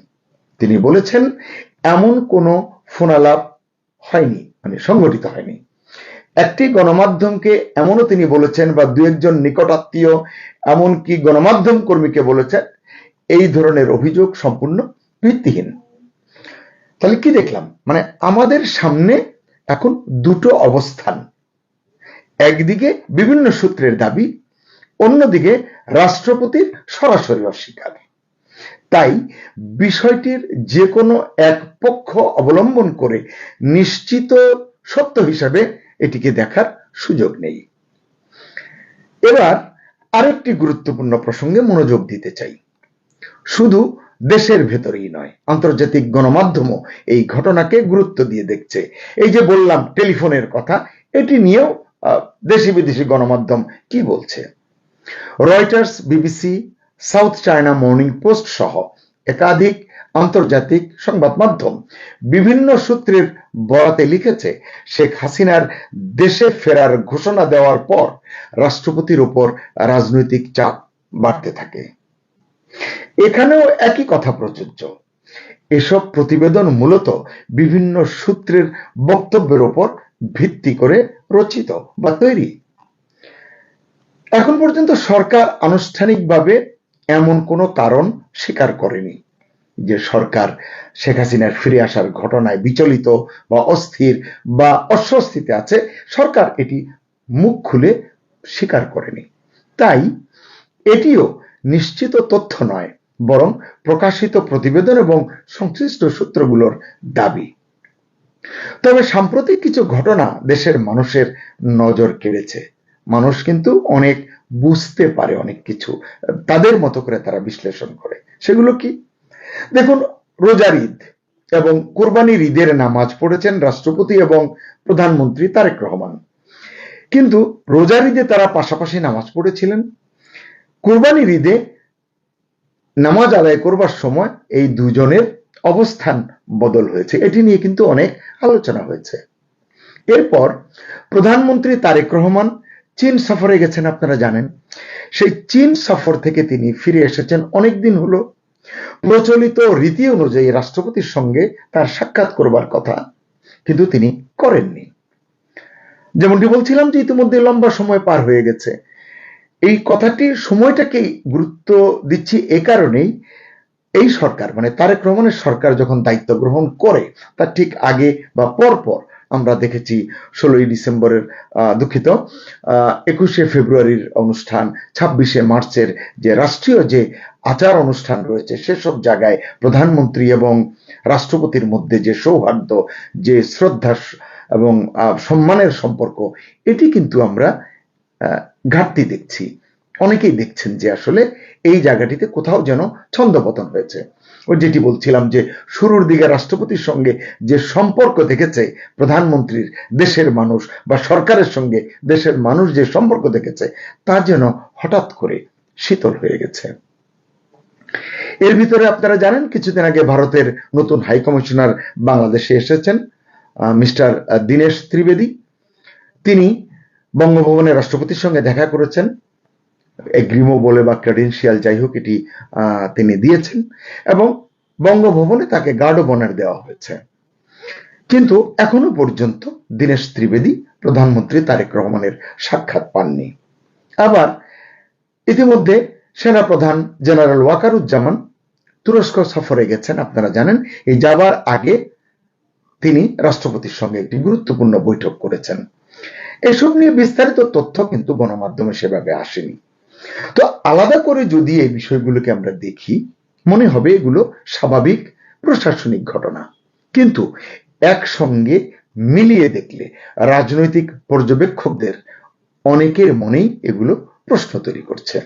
তিনি বলেছেন এমন কোনো ফোনালাপ হয়নি, মানে সংগঠিত হয়নি। একটি গণমাধ্যমকে এমনও তিনি বলেছেন, বা দু একজন নিকটাত্মীয় এমনকি গণমাধ্যম কর্মীকে বলেছেন এই ধরনের অভিযোগ সম্পূর্ণ ভিত্তিহীন। তাহলে কি দেখলাম, মানে আমাদের সামনে এখন দুটো অবস্থান, একদিকে বিভিন্ন সূত্রের দাবি, অন্যদিকে রাষ্ট্রপতির সরাসরি অস্বীকার। তাই বিষয়টির যে কোনো এক পক্ষ অবলম্বন করে নিশ্চিত সত্য হিসাবে এটিকে দেখার সুযোগ নেই। এবার আরেকটি গুরুত্বপূর্ণ প্রসঙ্গে মনোযোগ দিতে চাই। শুধু দেশের ভেতরেই নয়, আন্তর্জাতিক গণমাধ্যমও এই ঘটনাকে গুরুত্ব দিয়ে দেখছে। এই যে বললাম টেলিফোনের কথা, এটি নিয়েও দেশি বিদেশি গণমাধ্যম কি বলছে। Reuters, BBC, south China morning post সহ একাধিক আন্তর্জাতিক সংবাদ মাধ্যম বিভিন্ন সূত্রের বরাতে লিখেছে শেখ হাসিনার দেশে ফেরার ঘোষণা দেওয়ার পর রাষ্ট্রপতির উপর রাজনৈতিক চাপ বাড়তে থাকে। এখানেও একই কথা প্রযোজ্য। এসব প্রতিবেদন মূলত বিভিন্ন সূত্রের বক্তব্যের উপর ভিত্তি করে রচিত বা তৈরি। এখন পর্যন্ত সরকার আনুষ্ঠানিকভাবে এমন কোনো কারণ স্বীকার করেনি যে সরকার শেখ হাসিনার ফিরে আসার ঘটনায় বিচলিত বা অস্থির বা অস্বস্তিতে আছে। সরকার এটি মুখ খুলে স্বীকার করেনি। তাই এটিও নিশ্চিত তথ্য নয়, বরং প্রকাশিত প্রতিবেদন এবং সংশ্লিষ্ট সূত্রগুলোর দাবি। তবে সাম্প্রতিক কিছু ঘটনা দেশের মানুষের নজর কেড়েছে। মানুষ কিন্তু অনেক বুঝতে পারে অনেক কিছু, তাদের মতো করে তারা বিশ্লেষণ করে। সেগুলো কি? দেখুন, রোজার ঈদ এবং কোরবানির ঈদের নামাজ পড়েছেন রাষ্ট্রপতি এবং প্রধানমন্ত্রী তারেক রহমান, কিন্তু রোজার ঈদে তারা পাশাপাশি নামাজ পড়েছিলেন। কোরবানির ঈদে নামাজ আদায় করবার সময় এই দুজনের অবস্থান বদল হয়েছে, এটি নিয়ে কিন্তু অনেক আলোচনা হয়েছে। এরপর প্রধানমন্ত্রী তারেক রহমান চীন সফরে গেছেন, আপনারা জানেন। সেই চীন সফর থেকে তিনি ফিরে এসেছেন অনেকদিন হলো। প্রচলিত রীতি অনুযায়ী রাষ্ট্রপতির সঙ্গে তার সাক্ষাৎ করবার কথা, কিন্তু তিনি করেননি। যেমনটি বলছিলাম যে ইতিমধ্যে লম্বা সময় পার হয়ে গেছে। এই কথাটির সময়টাকে গুরুত্ব দিচ্ছি এ কারণেই, এই সরকার মানে তারেক রহমানের সরকার যখন দায়িত্ব গ্রহণ করে তার ঠিক আগে বা পরপর আমরা দেখেছি 16ই ডিসেম্বরের 21শে ফেব্রুয়ারির অনুষ্ঠান, 26শে মার্চের যে রাষ্ট্রীয় যে আচার অনুষ্ঠান রয়েছে, সেসব জায়গায় প্রধানমন্ত্রী এবং রাষ্ট্রপতির মধ্যে যে সৌহার্দ্য, যে শ্রদ্ধা এবং সম্মানের সম্পর্ক, এটি কিন্তু আমরা ঘাটতি দেখছি। অনেকেই দেখছেন যে আসলে এই জায়গাটিতে কোথাও যেন ছন্দপতন হয়েছে। ওই যেটি বলছিলাম যে শুরুর দিকে রাষ্ট্রপতির সঙ্গে যে সম্পর্ক দেখেছে প্রধানমন্ত্রীর দেশের মানুষ, বা সরকারের সঙ্গে দেশের মানুষ যে সম্পর্ক দেখেছে, তা যেন হঠাৎ করে শীতল হয়ে গেছে। এর ভিতরে আপনারা জানেন কিছুদিন আগে ভারতের নতুন হাই কমিশনার বাংলাদেশে এসেছেন, মিস্টার দীনেশ ত্রিবেদী। তিনি বঙ্গভবনে রাষ্ট্রপতির সঙ্গে দেখা করেছেন, এগ্রিমো বলে বা ক্রেডেনশিয়াল যাই হোক এটি তিনি দিয়েছেন, এবং বঙ্গভবনে তাকে গার্ড অব অনার দেওয়া হয়েছে। কিন্তু এখনো পর্যন্ত দীনেশ ত্রিবেদী প্রধানমন্ত্রী তারেক রহমানের সাক্ষাৎ পাননি। আবার ইতিমধ্যে সেনাপ্রধান জেনারেল ওয়াকারুজ্জামান তুরস্ক সফরে গেছেন। আপনারা জানেন এই যাবার আগে তিনি রাষ্ট্রপতির সঙ্গে একটি গুরুত্বপূর্ণ বৈঠক করেছেন। এসব নিয়ে বিস্তারিত তথ্য কিন্তু গণমাধ্যমে সেভাবে আসেনি। তো আলাদা করে যদি এই বিষয়গুলোকে আমরা দেখি, মনে হবে এগুলো স্বাভাবিক প্রশাসনিক ঘটনা, কিন্তু একসঙ্গে মিলিয়ে দেখলে রাজনৈতিক পর্যবেক্ষকদের অনেকের মনেই এগুলো প্রশ্ন তৈরি করছে।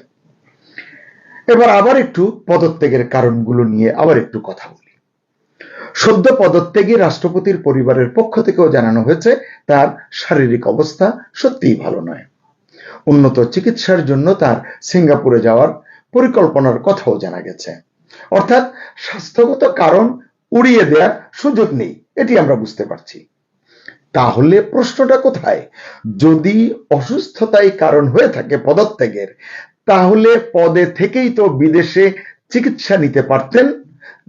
এবার আবার একটু পদত্যাগের কারণগুলো নিয়ে আবার একটু কথা বলি। সদ্য পদত্যাগী রাষ্ট্রপতির পরিবারের পক্ষ থেকেও জানানো হয়েছে তার শারীরিক অবস্থা সত্যিই ভালো নয়। উন্নত চিকিৎসার জন্য তার সিঙ্গাপুরে যাওয়ার পরিকল্পনার কথাও জানা গেছে। অর্থাৎ স্বাস্থ্যগত কারণ উড়িয়ে দেওয়ার সুযোগ নেই, এটি আমরা বুঝতে পারছি। তাহলে প্রশ্নটা কোথায়? যদি অসুস্থতাই কারণ হয়ে থাকে পদত্যাগের, তাহলে পদে থেকেই তো বিদেশে চিকিৎসা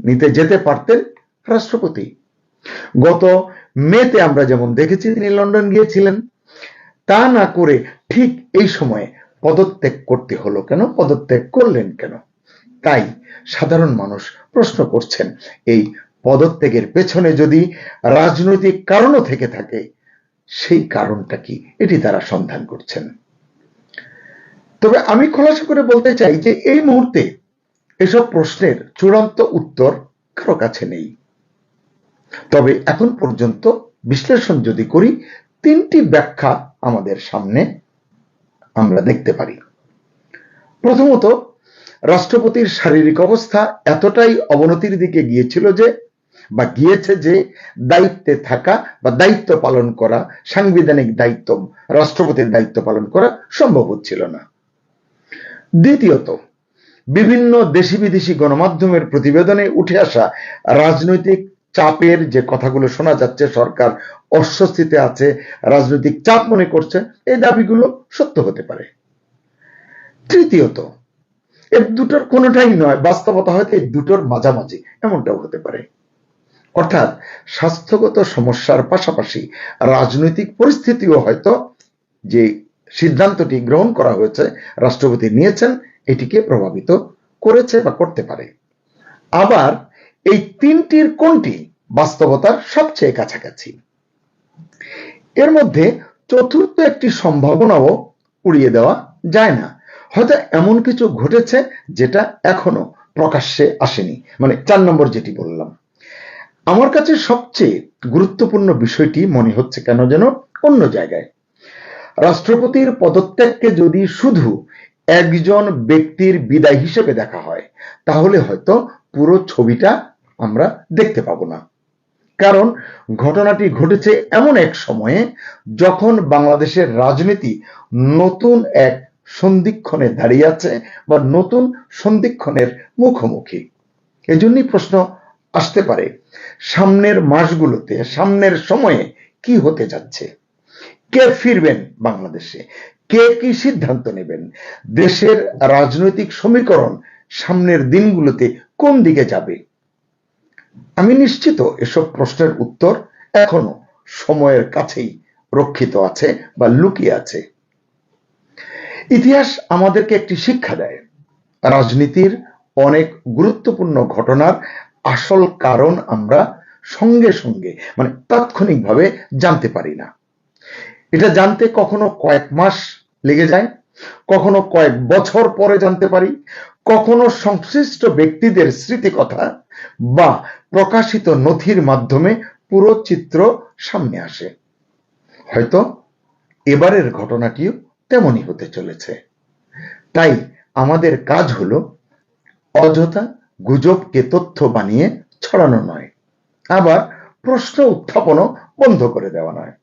নিতে যেতে পারতেন রাষ্ট্রপতি। গত মেতে আমরা যেমন দেখেছি তিনি লন্ডন গিয়েছিলেন, তা না করে ঠিক এই সময়ে পদত্যাগ করতে হলো কেন, পদত্যাগ করলেন কেন? তাই সাধারণ মানুষ প্রশ্ন করছেন এই পদত্যাগের পেছনে যদি রাজনৈতিক কারণও থেকে থাকে, সেই কারণটা কি, এটি তারা সন্ধান করছেন। তবে আমি খোলাসা করে বলতে চাই যে এই মুহূর্তে এসব প্রশ্নের চূড়ান্ত উত্তর কারো কাছে নেই। তবে এখন পর্যন্ত বিশ্লেষণ যদি করি, তিনটি ব্যাখ্যা আমাদের সামনে আমরা দেখতে পারি। প্রথমত, রাষ্ট্রপতির শারীরিক অবস্থা এতটাই অবনতির দিকে গিয়েছে যে দায়িত্বে থাকা বা দায়িত্ব পালন করা, সাংবিধানিক দায়িত্ব, রাষ্ট্রপতির দায়িত্ব পালন করা সম্ভব হচ্ছিল না। দ্বিতীয়ত, বিভিন্ন দেশি বিদেশি গণমাধ্যমের প্রতিবেদনে উঠে আসা রাজনৈতিক চাপের যে কথাগুলো শোনা যাচ্ছে, সরকার অস্বস্তিতে আছে, রাজনৈতিক চাপ মনে করছে, এই দাবিগুলো সত্য হতে পারে। তৃতীয়ত, এর দুটোর কোনোটাই নয়, বাস্তবতা হয়তো এই দুটোর মাঝামাঝি এমনটাও হতে পারে। অর্থাৎ স্বাস্থ্যগত সমস্যার পাশাপাশি রাজনৈতিক পরিস্থিতিও হয়তো যে সিদ্ধান্তটি গ্রহণ করা হয়েছে, রাষ্ট্রপতি নিয়েছেন, এটিকে প্রভাবিত করেছে বা করতে পারে। আবার এই তিনটির কোনটি বাস্তবতার সবচেয়ে কাছাকাছি? এর মধ্যে চতুর্থ একটি সম্ভাবনাও উড়িয়ে দেওয়া যায় না। হয়তো এমন কিছু ঘটেছে যেটা এখনো প্রকাশ্যে আসেনি, মানে 4 নম্বর যেটি বললাম। আমার কাছে সবচেয়ে গুরুত্বপূর্ণ বিষয়টি মনে হচ্ছে কেন যেন অন্য জায়গায়। রাষ্ট্রপতির পদত্যাগকে যদি শুধু একজন ব্যক্তির বিদায় হিসেবে দেখা হয়, তাহলে হয়তো পুরো ছবিটা আমরা দেখতে পাবো না। কারণ ঘটনাটি ঘটেছে এমন এক সময়ে যখন বাংলাদেশের রাজনীতি নতুন এক সন্ধিক্ষণে দাঁড়িয়ে আছে বা নতুন সন্ধিক্ষণের মুখোমুখি। এজন্যই প্রশ্ন আসতে পারে, সামনের মাসগুলোতে, সামনের সময়ে কি হতে যাচ্ছে? কে ফিরবেন বাংলাদেশে? কে কি সিদ্ধান্ত নেবেন? দেশের রাজনৈতিক সমীকরণ সামনের দিনগুলোতে কোন দিকে যাবে? আমি নিশ্চিত এসব প্রশ্নের উত্তর এখনো সময়ের কাছেই রক্ষিত আছে বা লুকিয়ে আছে। ইতিহাস আমাদেরকে একটি শিক্ষা দেয়, রাজনীতির অনেক গুরুত্বপূর্ণ ঘটনার আসল কারণ আমরা সঙ্গে সঙ্গে মানে তাৎক্ষণিকভাবে জানতে পারি না। এটা জানতে কখনো কয়েক মাস লেগে যায়, কখনো কয়েক বছর পরে জানতে পারি, কখনো সংশ্লিষ্ট ব্যক্তিদের স্মৃতিকথা বা প্রকাশিত নথির মাধ্যমে পুরো চিত্র সামনে আসে। হয়তো এবারের ঘটনাটিও তেমনই হতে চলেছে। তাই আমাদের কাজ হলো অযথা গুজবকে তথ্য বানিয়ে ছড়ানো নয়, আবার প্রশ্ন উত্থাপনও বন্ধ করে দেওয়া নয়,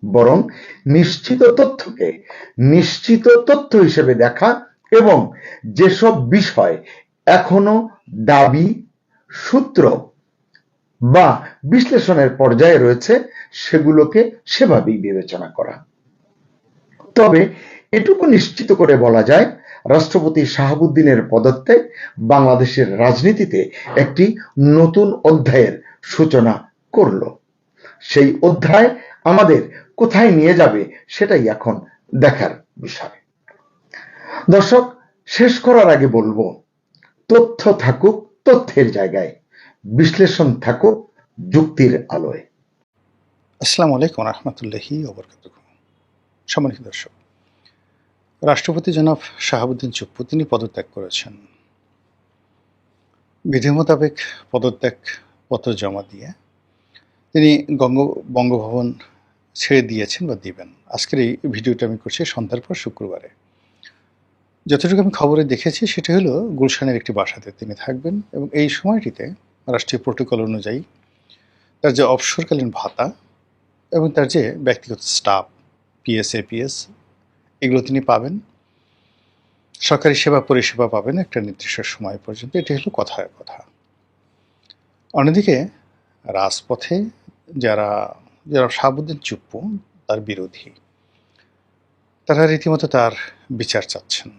বরং নিশ্চিত তথ্যকে নিশ্চিত তথ্য হিসেবে দেখা এবং যেসব বিষয় এখনো দাবি, সূত্র বা বিশ্লেষণের পর্যায়ে রয়েছে সেগুলোকে সেভাবেই বিবেচনা করা। তবে এটুকু নিশ্চিত করে বলা যায়, রাষ্ট্রপতি শাহাবুদ্দিনের পদত্যাগ বাংলাদেশের রাজনীতিতে একটি নতুন অধ্যায়ের সূচনা করলো। সেই অধ্যায় আমাদের কোথায় নিয়ে যাবে সেটাই এখন দেখার বিষয়। দর্শক, শেষ করার আগে বলবো, তথ্য থাকুক তথ্যের জায়গায়, বিশ্লেষণ থাকুক যুক্তির আলোয়। আসসালামু আলাইকুম রহমতুল্লাহি ওবরকাতুহু। সম্মানিত দর্শক, রাষ্ট্রপতি জনাব শাহাবুদ্দিন চুপ্পু তিনি পদত্যাগ করেছেন। বিধি মোতাবেক পদত্যাগ পত্র জমা দিয়ে তিনি বঙ্গভবন ছেড়ে দিয়েছেন বা দিবেন। আজকের এই ভিডিওটা আমি করছি সন্ধ্যার পর শুক্রবারে। যতটুকু আমি খবরে দেখেছি সেটা হলো গুলশানের একটি বাসাতে তিনি থাকবেন এবং এই সময়টিতে রাষ্ট্রীয় প্রোটোকল অনুযায়ী তার যে অবসরকালীন ভাতা এবং তার যে ব্যক্তিগত স্টাফ পিএস এপিএস এগুলো তিনি পাবেন, সরকারি সেবা পরিষেবা পাবেন একটা নির্দিষ্ট সময় পর্যন্ত। এটি হলো কথার কথা। অন্যদিকে রাজপথে যারা শাহাবুদ্দিন চুপ্পু তার বিরোধী, তারা রীতিমতো তার বিচার চাচ্ছেন,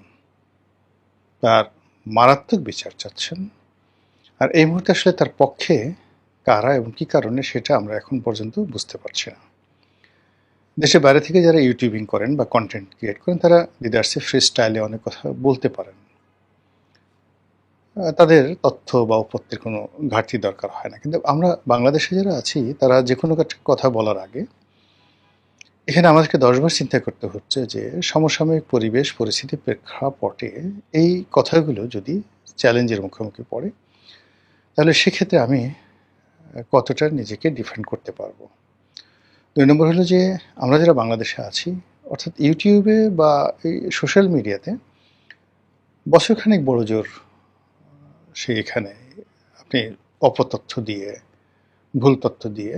তার মারাত্মক বিচার চাচ্ছেন। আর এই মুহূর্তে আসলে তার পক্ষে কারা এবং কী কারণে সেটা আমরা এখন পর্যন্ত বুঝতে পারছি না। দেশের বাইরে থেকে যারা ইউটিউবিং করেন বা কন্টেন্ট ক্রিয়েট করেন তারা দিদার্সে ফ্রি স্টাইলে অনেক কথা বলতে পারেন, তাদের তথ্য বা উপত্যের কোনো ঘাটতি দরকার হয় না। কিন্তু আমরা বাংলাদেশে যারা আছি তারা যে কোনো কথা বলার আগে এখানে আমাদেরকে 10 বার চিন্তা করতে হচ্ছে যে সমসাময়িক পরিবেশ পরিস্থিতি প্রেক্ষাপটে এই কথাগুলো যদি চ্যালেঞ্জের মুখোমুখি পড়ে তাহলে সেক্ষেত্রে আমি কতটা নিজেকে ডিফেন্ড করতে পারবো। 2 নম্বর হলো যে আমরা যারা বাংলাদেশে আছি, অর্থাৎ ইউটিউবে বা এই সোশ্যাল মিডিয়াতে বছরখানেক বড় জোর এখানে আপনি অপতথ্য দিয়ে, ভুল তথ্য দিয়ে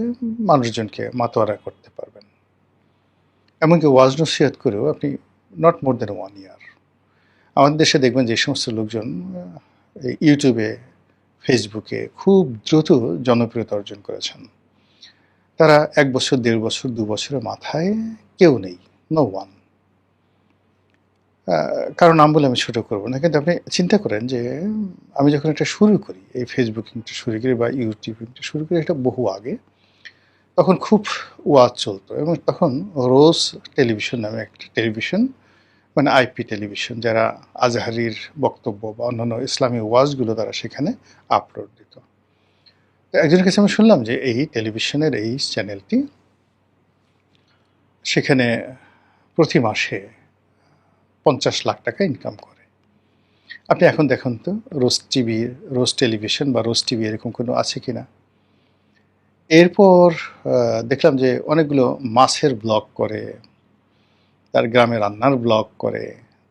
মানুষজনকে মাতোয়ারা করতে পারবেন। এমনকি ওয়াজ নসিহত করেও আপনি নট মোর দেন 1 ইয়ার। আমাদের দেশে দেখবেন যে সমস্ত লোকজন ইউটিউবে, ফেসবুকে খুব দ্রুত জনপ্রিয়তা অর্জন করেছেন, তারা 1 বছর, 1.5 বছর, 2 বছরের মাথায় কেউ নেই, নো ওয়ান। কারণ নাম বলে আমি ছোটো করবো না, কিন্তু আপনি চিন্তা করেন যে আমি যখন এটা শুরু করি, এই ফেসবুকিংটা শুরু করি বা ইউটিউবিংটা শুরু করি, এটা বহু আগে, তখন খুব ওয়াজ চলতো এবং তখন রোজ টেলিভিশন নামে একটা টেলিভিশন, মানে আইপি টেলিভিশন, যারা আজহারির বক্তব্য বা অন্যান্য ইসলামী ওয়াজগুলো তারা সেখানে আপলোড দিত। তো একজনের কাছে আমি শুনলাম যে এই টেলিভিশনের এই চ্যানেলটি সেখানে প্রতি মাসে 50 লাখ টাকা ইনকাম করে। আপনি এখন দেখুন তো রোজ টেলিভিশন বা রোজ টিভি এরকম কোনো আছে কি না। এরপর দেখলাম যে অনেকগুলো মাছের ব্লগ করে, তার গ্রামে রান্নার ব্লগ করে।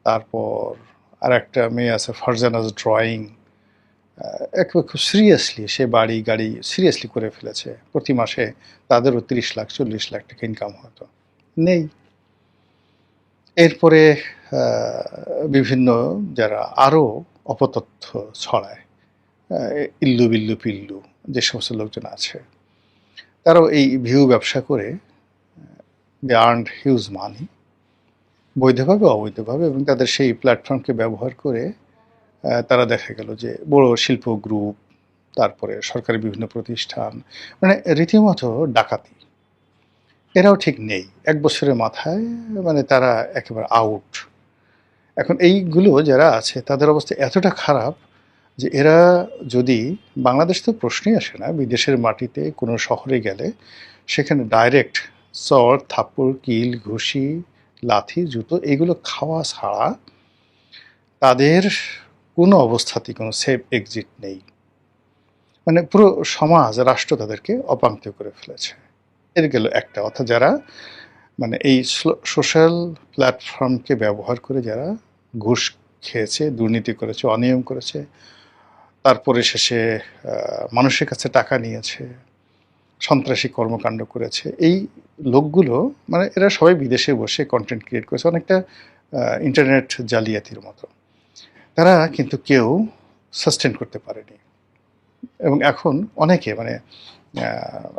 তারপর আর একটা মেয়ে আছে ফারজানাজ ড্রয়িং, একেবারে খুব সিরিয়াসলি সে বাড়ি গাড়ি সিরিয়াসলি করে ফেলেছে। প্রতি মাসে তাদেরও 30 লাখ 40 লাখ টাকা ইনকাম হতো, নেই। এরপরে বিভিন্ন যারা আরও অপতথ্য ছড়ায়, ইল্লু বিল্লু পিল্লু যে সমস্ত লোকজন আছে, তারাও এই ভিউ ব্যবসা করে দে আর্নড হিউজ মানি, বৈধভাবে অবৈধভাবে, এবং তাদের সেই প্ল্যাটফর্মকে ব্যবহার করে তারা দেখা গেল যে বড় শিল্প গ্রুপ, তারপরে সরকারি বিভিন্ন প্রতিষ্ঠান, মানে রীতিমতো ডাকাতি। এরাও ঠিক নেই, 1 বছরের মাথায় মানে তারা একেবারে আউট। এখন এইগুলো যারা আছে তাদের অবস্থা এতটা খারাপ যে এরা যদি, বাংলাদেশ তো প্রশ্নই আসে না, বিদেশের মাটিতে কোনো শহরে গেলে সেখানে ডাইরেক্ট চড়, থাপ্পড়, কিল, ঘুষি, লাথি, জুতো এগুলো খাওয়া ছাড়া তাদের কোনো অবস্থাতেই কোনো সেফ এক্সিট নেই। মানে পুরো সমাজ, রাষ্ট্র তাদেরকে অপাঙ্ক্ত করে ফেলেছে। এর গেল একটা, অর্থাৎ যারা মানে এই সোশ্যাল প্ল্যাটফর্মকে ব্যবহার করে যারা ঘুষ খেয়েছে, দুর্নীতি করেছে, অনিয়ম করেছে, তারপরে শেষে মানুষের কাছে টাকা নিয়েছে, সন্ত্রাসী কর্মকাণ্ড করেছে। এই লোকগুলো মানে এরা সবাই বিদেশে বসে কন্টেন্ট ক্রিয়েট করেছে, অনেকটা ইন্টারনেট জালিয়াতির মতো। তারা কিন্তু কেউ সাস্টেন করতে পারেনি। এবং এখন অনেকে মানে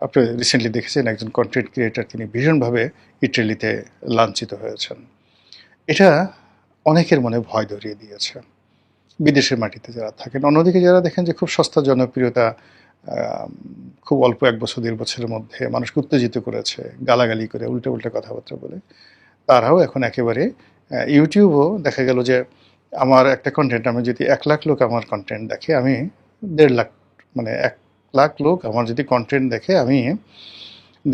আপনি রিসেন্টলি দেখেছেন একজন কন্টেন্ট ক্রিয়েটার, তিনি ভীষণভাবে ইটালিতে লাঞ্ছিত হয়েছেন। এটা অনেকের মনে ভয় ধরিয়ে দিয়েছে, বিদেশের মাটিতে যারা থাকেন। অন্যদিকে যারা দেখেন যে খুব সস্তা জনপ্রিয়তা, খুব অল্প 1 বছর 1.5 বছরের মধ্যে মানুষকে উত্তেজিত করেছে, গালাগালি করে উল্টে উল্টে কথাবার্তা বলে, তারাও এখন একেবারে ইউটিউবও দেখা গেল যে আমার একটা কন্টেন্ট, আমি যদি 1 লাখ লোক আমার কন্টেন্ট দেখে, আমি 1.5 লাখ মানে 1 লাখ লোক আমার যদি কন্টেন্ট দেখে, আমি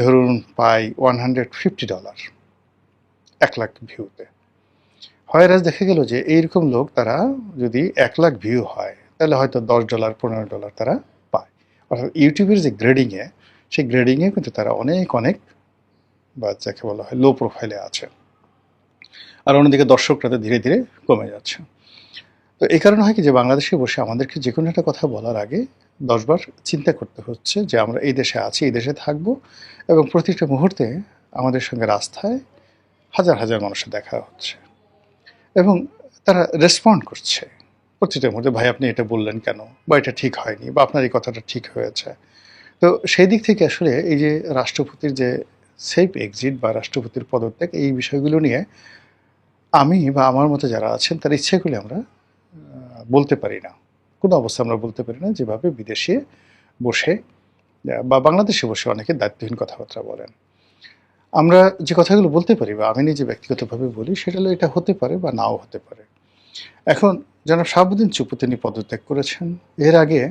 ধরুন পাই $150 1 লাখ ভিউতে। হয়রাজ দেখা গেল যে এইরকম লোক তারা যদি 1 লাখ ভিউ হয় তাহলে হয়তো $10 $15 তারা পায়। অর্থাৎ ইউটিউবের যে গ্রেডিংয়ে, সেই গ্রেডিংয়ে কিন্তু তারা অনেক অনেক বা যাকে বলা হয় লো প্রোফাইলে আছে। আর অন্যদিকে দর্শকরা তো ধীরে ধীরে কমে যাচ্ছে। তো এই কারণে হয় কি যে বাংলাদেশে বসে আমাদেরকে যে কোনো একটা কথা বলার আগে 10 বার চিন্তা করতে হচ্ছে যে আমরা এই দেশে আছি, এই দেশে থাকবো, এবং প্রতিটা মুহূর্তে আমাদের সঙ্গে রাস্তায় হাজার হাজার মানুষের দেখা হচ্ছে এবং তারা রেসপন্ড করছে প্রতিটা মুহূর্তে, ভাই আপনি এটা বললেন কেন, বা এটা ঠিক হয়নি, বা আপনার এই কথাটা ঠিক হয়েছে। তো সেই দিক থেকে আসলে এই যে রাষ্ট্রপতির যে সেফ এক্সিট বা রাষ্ট্রপতির পদত্যাগ, এই বিষয়গুলো নিয়ে আমি বা আমার মতো যারা আছেন তার ইচ্ছেগুলি আমরা বলতে পারি না, কোনো অবস্থা আমরা বলতে পারি না, যেভাবে বিদেশে বসে বা বাংলাদেশে বসে অনেকে দায়িত্বহীন কথাবার্তা বলেন। আমরা যে কথাগুলো বলতে পারি বা আমি নিজে ব্যক্তিগতভাবে বলি, সেটা হলো এটা হতে পারে বা নাও হতে পারে। এখন জনাব শাহাবুদ্দিন চুপ্পু তিনি পদত্যাগ করেছেন, এর আগে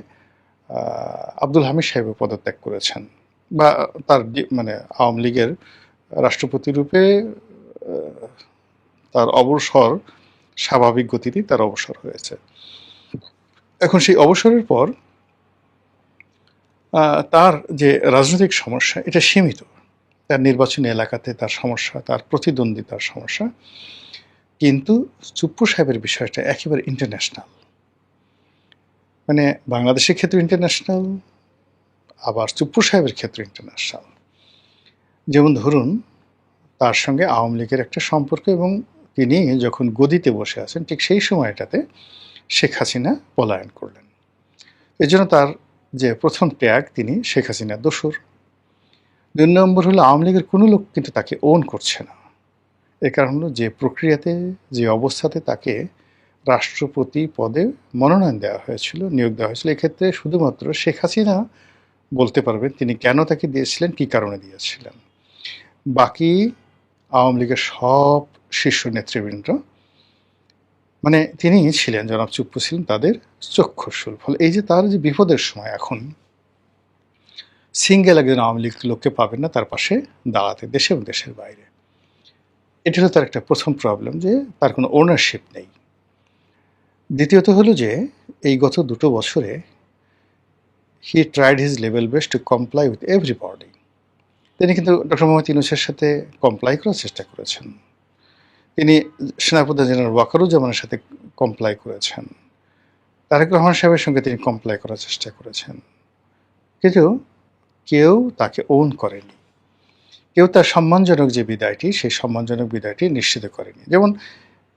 আব্দুল হামিদ সাহেবও পদত্যাগ করেছেন, বা তার মানে আওয়ামী লীগের রাষ্ট্রপতি রূপে তার অবসর স্বাভাবিক গতিতেই তার অবসর হয়েছে। এখন সেই অবসরের পর তার যে রাজনৈতিক সমস্যা এটা সীমিত, তার নির্বাচনী এলাকাতে তার সমস্যা, তার প্রতিদ্বন্দ্বিতার সমস্যা, কিন্তু চুপ্পু সাহেবের বিষয়টা একেবারে ইন্টারন্যাশনাল। মানে বাংলাদেশের ক্ষেত্রে ইন্টারন্যাশনাল, আবার চুপ্পু সাহেবের ক্ষেত্রে ইন্টারন্যাশনাল। যেমন ধরুন তার সঙ্গে আওয়ামী লীগের একটা সম্পর্ক, এবং তিনি যখন গদিতে বসে আছেন ঠিক সেই সময়টাতে শেখ হাসিনা পলায়ন করলেন। এজন্য তার যে প্রথম ট্যাগ, তিনি শেখ হাসিনার দোসর। 2 নম্বর হলো আওয়ামী লীগের কোনো লোক কিন্তু তাকে ওন করছে না। এর কারণ হলো যে প্রক্রিয়াতে, যে অবস্থাতে তাকে রাষ্ট্রপতি পদে মনোনয়ন দেওয়া হয়েছিল, নিয়োগ দেওয়া হয়েছিল, এক্ষেত্রে শুধুমাত্র শেখ হাসিনা বলতে পারবেন তিনি কেন তাকে দিয়েছিলেন, কী কারণে দিয়েছিলেন। বাকি আওয়ামী লীগের সব শীর্ষ নেতৃবৃন্দ, মানে তিনি ছিলেন, জনাব চুপ্পু ছিলেন তাদের চক্ষুশূল। ফলে এই যে তার যে বিপদের সময়, এখন সিঙ্গেল একজন আওয়ামী লীগ লোককে পাবেন না তার পাশে দাঁড়াতে, দেশে এবং দেশের বাইরে। এটা হলো তার একটা প্রথম প্রবলেম, যে তার কোনো ওনারশিপ নেই। দ্বিতীয়ত হলো যে এই গত 2 বছরে he tried his level best to comply with everybody. তিনি কিন্তু ডক্টর মোহাম্মদ ইউনূসের সাথে কমপ্লাই করার চেষ্টা করেছেন, তিনি সেনাপ্রধান জেনারেল ওয়াকারুজ্জামানের সাথে কমপ্লাই করেছেন, তারেক রহমান সাহেবের সঙ্গে তিনি কমপ্লাই করার চেষ্টা করেছেন, কিন্তু কেউ তাকে ওন করেনি, কেউ তার সম্মানজনক যে বিদায়টি, সেই সম্মানজনক বিদায়টি নিশ্চিত করেনি। যেমন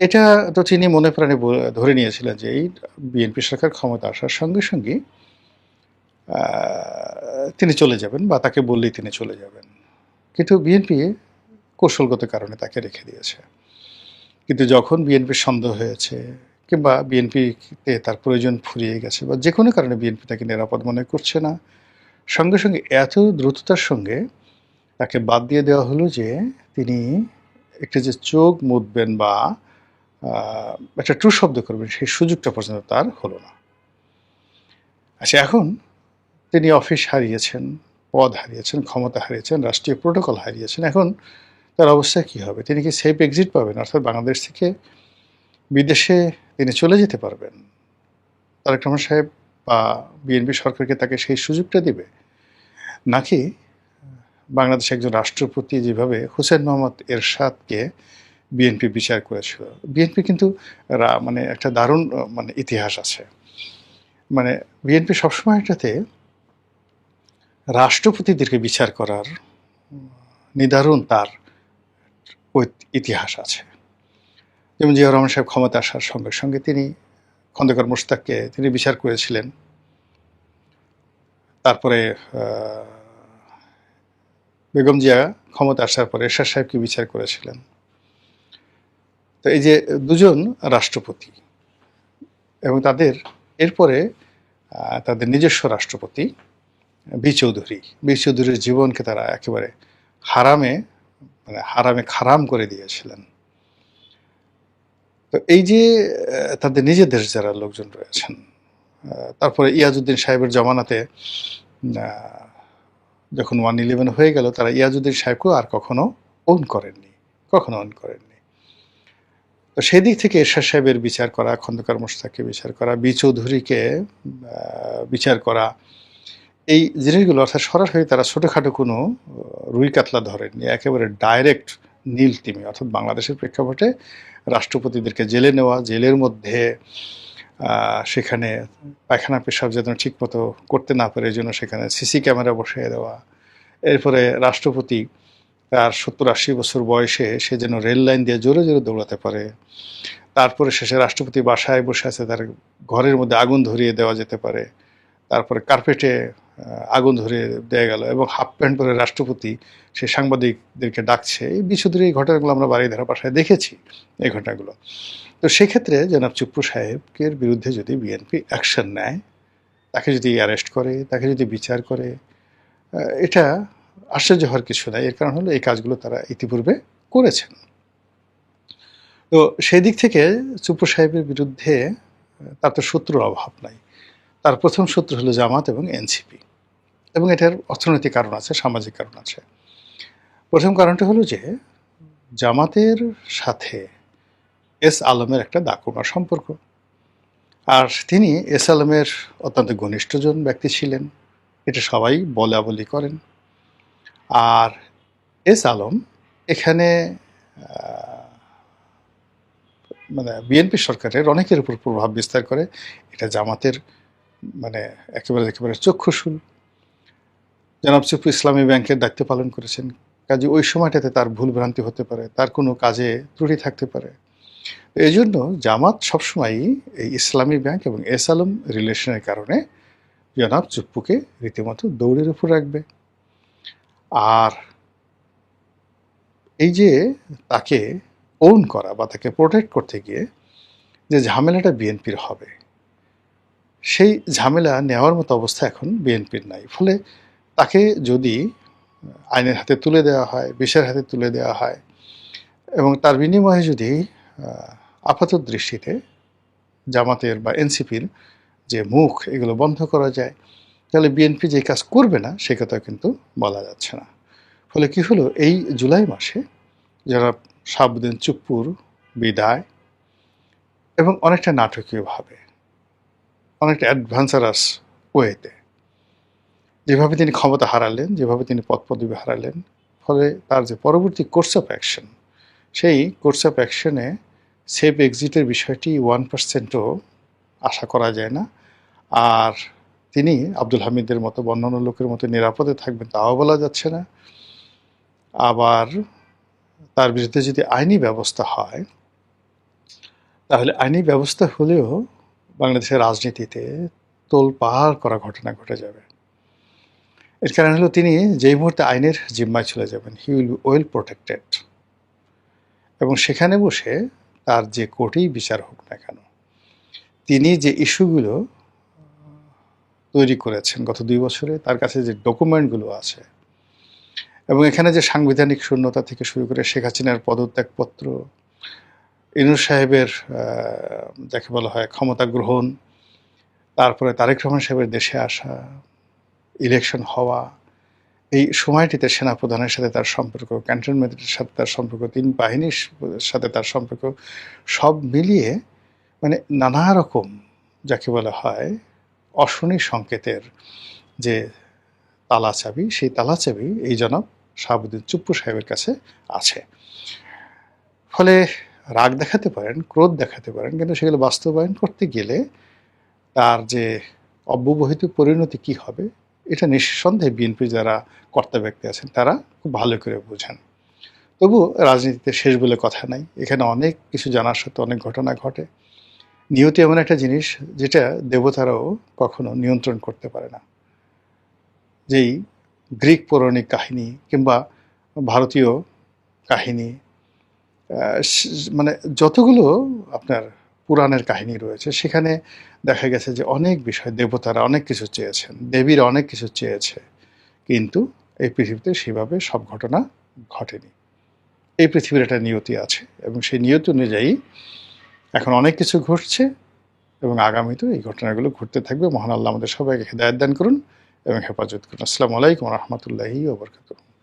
এটা তো তিনি মনে প্রাণে ধরে নিয়েছিলেন যে এই বিএনপি সরকার ক্ষমতা আসার সঙ্গে সঙ্গে তিনি চলে যাবেন, বা তাকে বললেই তিনি চলে যাবেন, কিন্তু বিএনপি কৌশলগত কারণে তাকে রেখে দিয়েছে। কিন্তু যখন বিএনপির সন্দেহ হয়েছে, কিংবা বিএনপিতে তার প্রয়োজন ফুরিয়ে গেছে, বা যে কোনো কারণে বিএনপি তাকে নিরাপদ মনে করছে না, সঙ্গে সঙ্গে এত দ্রুততার সঙ্গে তাকে বাদ দিয়ে দেওয়া হলো যে তিনি একটা যে চোখ মুদবেন বা একটা ট্রু শব্দ করবেন, সেই সুযোগটা পর্যন্ত তার হলো না। আচ্ছা, এখন তিনি অফিস হারিয়েছেন, পদ হারিয়েছেন, ক্ষমতা হারিয়েছেন, রাষ্ট্রীয় প্রোটোকল হারিয়েছেন। এখন তার অবস্থা কী হবে? তিনি কি সেফ এক্সিট পাবেন, অর্থাৎ বাংলাদেশ থেকে বিদেশে তিনি চলে যেতে পারবেন? তারেক রহমান সাহেব বা বিএনপি সরকারকে তাকে সেই সুযোগটা দিবে, নাকি বাংলাদেশে একজন রাষ্ট্রপতি যেভাবে হুসেন মোহাম্মদ এরশাদকে বিএনপি বিচার করেছিল। বিএনপি কিন্তু মানে একটা দারুণ মানে ইতিহাস আছে। মানে বিএনপি সবসময় এটাতে রাষ্ট্রপতিদেরকে বিচার করার নিদারুণ তার ইতিহাস আছে। যেমন জিয়া রহমান সাহেব ক্ষমতা আসার সঙ্গে সঙ্গে তিনি খন্দকার মোশতাককে তিনি বিচার করেছিলেন। তারপরে বেগম জিয়া ক্ষমতা আসার পরে এরশাদ সাহেবকে বিচার করেছিলেন। তো এই যে দুজন রাষ্ট্রপতি এবং তাদের এরপরে তাদের নিজস্ব রাষ্ট্রপতি বি চৌধুরীর জীবনকে তারা একেবারে হারামে খারাম করে দিয়েছিলেন। তো এই যে তাদের নিজেদের যারা লোকজন রয়েছেন, তারপরে ইয়াজউদ্দিন সাহেবের জমানাতে যখন 111 হয়ে গেল, তারা ইয়াজউদ্দিন সাহেবকেও আর কখনো ওন করেননি। তো সেই দিক থেকে এরশাদ সাহেবের বিচার করা, খন্দকার মোশতাককে বিচার করা, বি চৌধুরীকে বিচার করা, এই জিনিসগুলো অর্থাৎ সরাসরি তারা ছোটোখাটো কোনো রুই কাতলা ধরেননি, একেবারে ডাইরেক্ট নীল তিমি। অর্থাৎ বাংলাদেশের প্রেক্ষাপটে রাষ্ট্রপতিদেরকে জেলে নেওয়া, জেলের মধ্যে সেখানে পায়খানা পেশাব যেন ঠিকমতো করতে না পারে এই জন্য সেখানে সিসি ক্যামেরা বসিয়ে দেওয়া। এরপরে রাষ্ট্রপতি তার 70-80 বছর বয়সে সে যেন রেল লাইন দিয়ে জোরে জোরে দৌড়াতে পারে। তারপরে শেষে রাষ্ট্রপতি বাসায় বসে আছে, তার ঘরের মধ্যে আগুন ধরিয়ে দেওয়া যেতে পারে। তারপরে কার্পেটে আগুন ধরিয়ে দেওয়া গেল এবং হাফ প্যান্ট পরে রাষ্ট্রপতি সে সাংবাদিকদেরকে ডাকছে। এই বিশুদ্ধের এই ঘটনাগুলো আমরা বাড়িধারা বাসায় দেখেছি, এই ঘটনাগুলো। তো সেক্ষেত্রে জনাব চুপ্পু সাহেবের বিরুদ্ধে যদি বিএনপি অ্যাকশন নেয়, তাকে যদি অ্যারেস্ট করে, তাকে যদি বিচার করে, এটা আশ্চর্য হওয়ার কিছু নাই। এর কারণ হলো এই কাজগুলো তারা ইতিপূর্বে করেছেন। তো সেই দিক থেকে চুপ্পু সাহেবের বিরুদ্ধে তার তো শত্রুর অভাব নাই। তার প্রথম শত্রু হলো জামাত এবং এনসিপি, এবং এটার অর্থনৈতিক কারণ আছে, সামাজিক কারণ আছে। প্রথম কারণটা হলো যে জামাতের সাথে এস আলমের একটা দাকুমার সম্পর্ক, আর তিনি এস আলমের অত্যন্ত ঘনিষ্ঠজন ব্যক্তি ছিলেন, এটা সবাই বলা বলি করেন। আর এস আলম এখানে মানে বিএনপি সরকারের অনেকের উপর প্রভাব বিস্তার করে। এটা জামাতের মানে একেবারে চক্ষুশূল। জনাব চুপ্পু ইসলামী ব্যাংকের দায়িত্ব পালন করেছেন, কাজে ওই সময়টাতে তার ভুল ভ্রান্তি হতে পারে, তার কোনো কাজে ত্রুটি থাকতে পারে। এই জন্য জামাত সবসময়ই এই ইসলামী ব্যাংক এবং এস আলম রিলেশনের কারণে জনাব চুপ্পুকে রীতিমতো দৌড়ের উপর রাখবে। আর এই যে তাকে ওন করা বা তাকে প্রোটেক্ট করতে গিয়ে যে ঝামেলাটা বিএনপির হবে, সেই ঝামেলা নেওয়ার মতো অবস্থা এখন বিএনপির নাই। ফলে তাকে যদি আইনের হাতে তুলে দেওয়া হয়, বিচারের হাতে তুলে দেওয়া হয়, এবং তার বিনিময়ে যদি আপাত দৃষ্টিতে জামাতের বা এনসিপির যে মুখ এগুলো বন্ধ করা যায়, তাহলে বিএনপি যে কাজ করবে না সে কথা কিন্তু বলা যাচ্ছে না। ফলে কি হলো, এই জুলাই মাসে যারা শাহাবুদ্দিন চুপ্পুর বিদায় এবং অনেকটা নাটকীয়ভাবে, অনেকটা অ্যাডভান্সারাস ওয়েতে যেভাবে তিনি ক্ষমতা হারালেন, যেভাবে তিনি পদপদবি হারালেন, ফলে তার যে পরবর্তী কোর্স অফ অ্যাকশন, সেই কোর্স অফ অ্যাকশনে সেফ এক্সিটের বিষয়টি 1%ও আশা করা যায় না। আর তিনি আব্দুল হামিদের মতো অন্যান্য লোকের মতো নিরাপদে থাকবেন তাও বলা যাচ্ছে না। আবার তার বিরুদ্ধে যদি আইনি ব্যবস্থা হয়, তাহলে আইনি ব্যবস্থা হলেও বাংলাদেশের রাজনীতিতে তোলপাড় করা ঘটনা ঘটে যাবে। এর কারণ হলো তিনি যেই মুহূর্তে আইনের জিম্মায় চলে যাবেন, he will be well protected, এবং সেখানে বসে তার যে কোর্টেই বিচার হোক না কেন, তিনি যে ইস্যুগুলো তৈরি করেছেন গত 2 বছরে, তার কাছে যে ডকুমেন্টগুলো আছে, এবং এখানে যে সাংবিধানিক শূন্যতা থেকে শুরু করে শেখ হাসিনার পদত্যাগপত্র, ইউনূস সাহেবের যাকে বলা হয় ক্ষমতা গ্রহণ, তারপরে তারেক রহমান সাহেবের দেশে আসা, ইলেকশন হওয়া, এই সময়টিতে সেনাপ্রধানের সাথে তার সম্পর্ক, ক্যান্টনমেন্টের সাথে তার সম্পর্ক, 3 বাহিনীর সাথে তার সম্পর্ক, সব মিলিয়ে মানে নানা রকম যাকে বলা হয় অশনি সংকেতের যে তালাচাবি, সেই তালাচাবি এই জনাব শাহাবুদ্দিন চুপ্পু সাহেবের কাছে আছে। ফলে রাগ দেখাতে পারেন, ক্রোধ দেখাতে পারেন, কিন্তু সেগুলো বাস্তবায়ন করতে গেলে তার যে অব্যবহিত পরিণতি কি হবে এটা নিঃসন্দেহে বিএনপি যারা কর্তা ব্যক্তি আছেন তারা খুব ভালো করে বোঝেন। তবু রাজনীতিতে শেষ বলে কথা নাই, এখানে অনেক কিছু জানার সত্ত্বেও অনেক ঘটনা ঘটে। নিয়তি এমন একটা জিনিস যেটা দেবতারাও কখনো নিয়ন্ত্রণ করতে পারে না। যেই গ্রিক পৌরাণিক কাহিনী কিংবা ভারতীয় কাহিনী, মানে যতগুলো আপনার পুরাণের কাহিনী রয়েছে সেখানে দেখা গেছে যে অনেক বিষয় দেবতারা অনেক কিছু চেয়েছেন, দেবীরা অনেক কিছু চেয়েছে, কিন্তু এই পৃথিবীতে সেভাবে সব ঘটনা ঘটেনি। এই পৃথিবীর একটা নিয়তি আছে এবং সেই নিয়তি অনুযায়ী এখন অনেক কিছু ঘটছে এবং আগামীতেও এই ঘটনাগুলো ঘটতে থাকবে। মহান আল্লাহ আমাদের সবাইকে হেদায়েত দান করুন এবং হেফাজত করুন। আসসালামু আলাইকুম ওয়া রাহমাতুল্লাহি ওয়া বারাকাতুহু।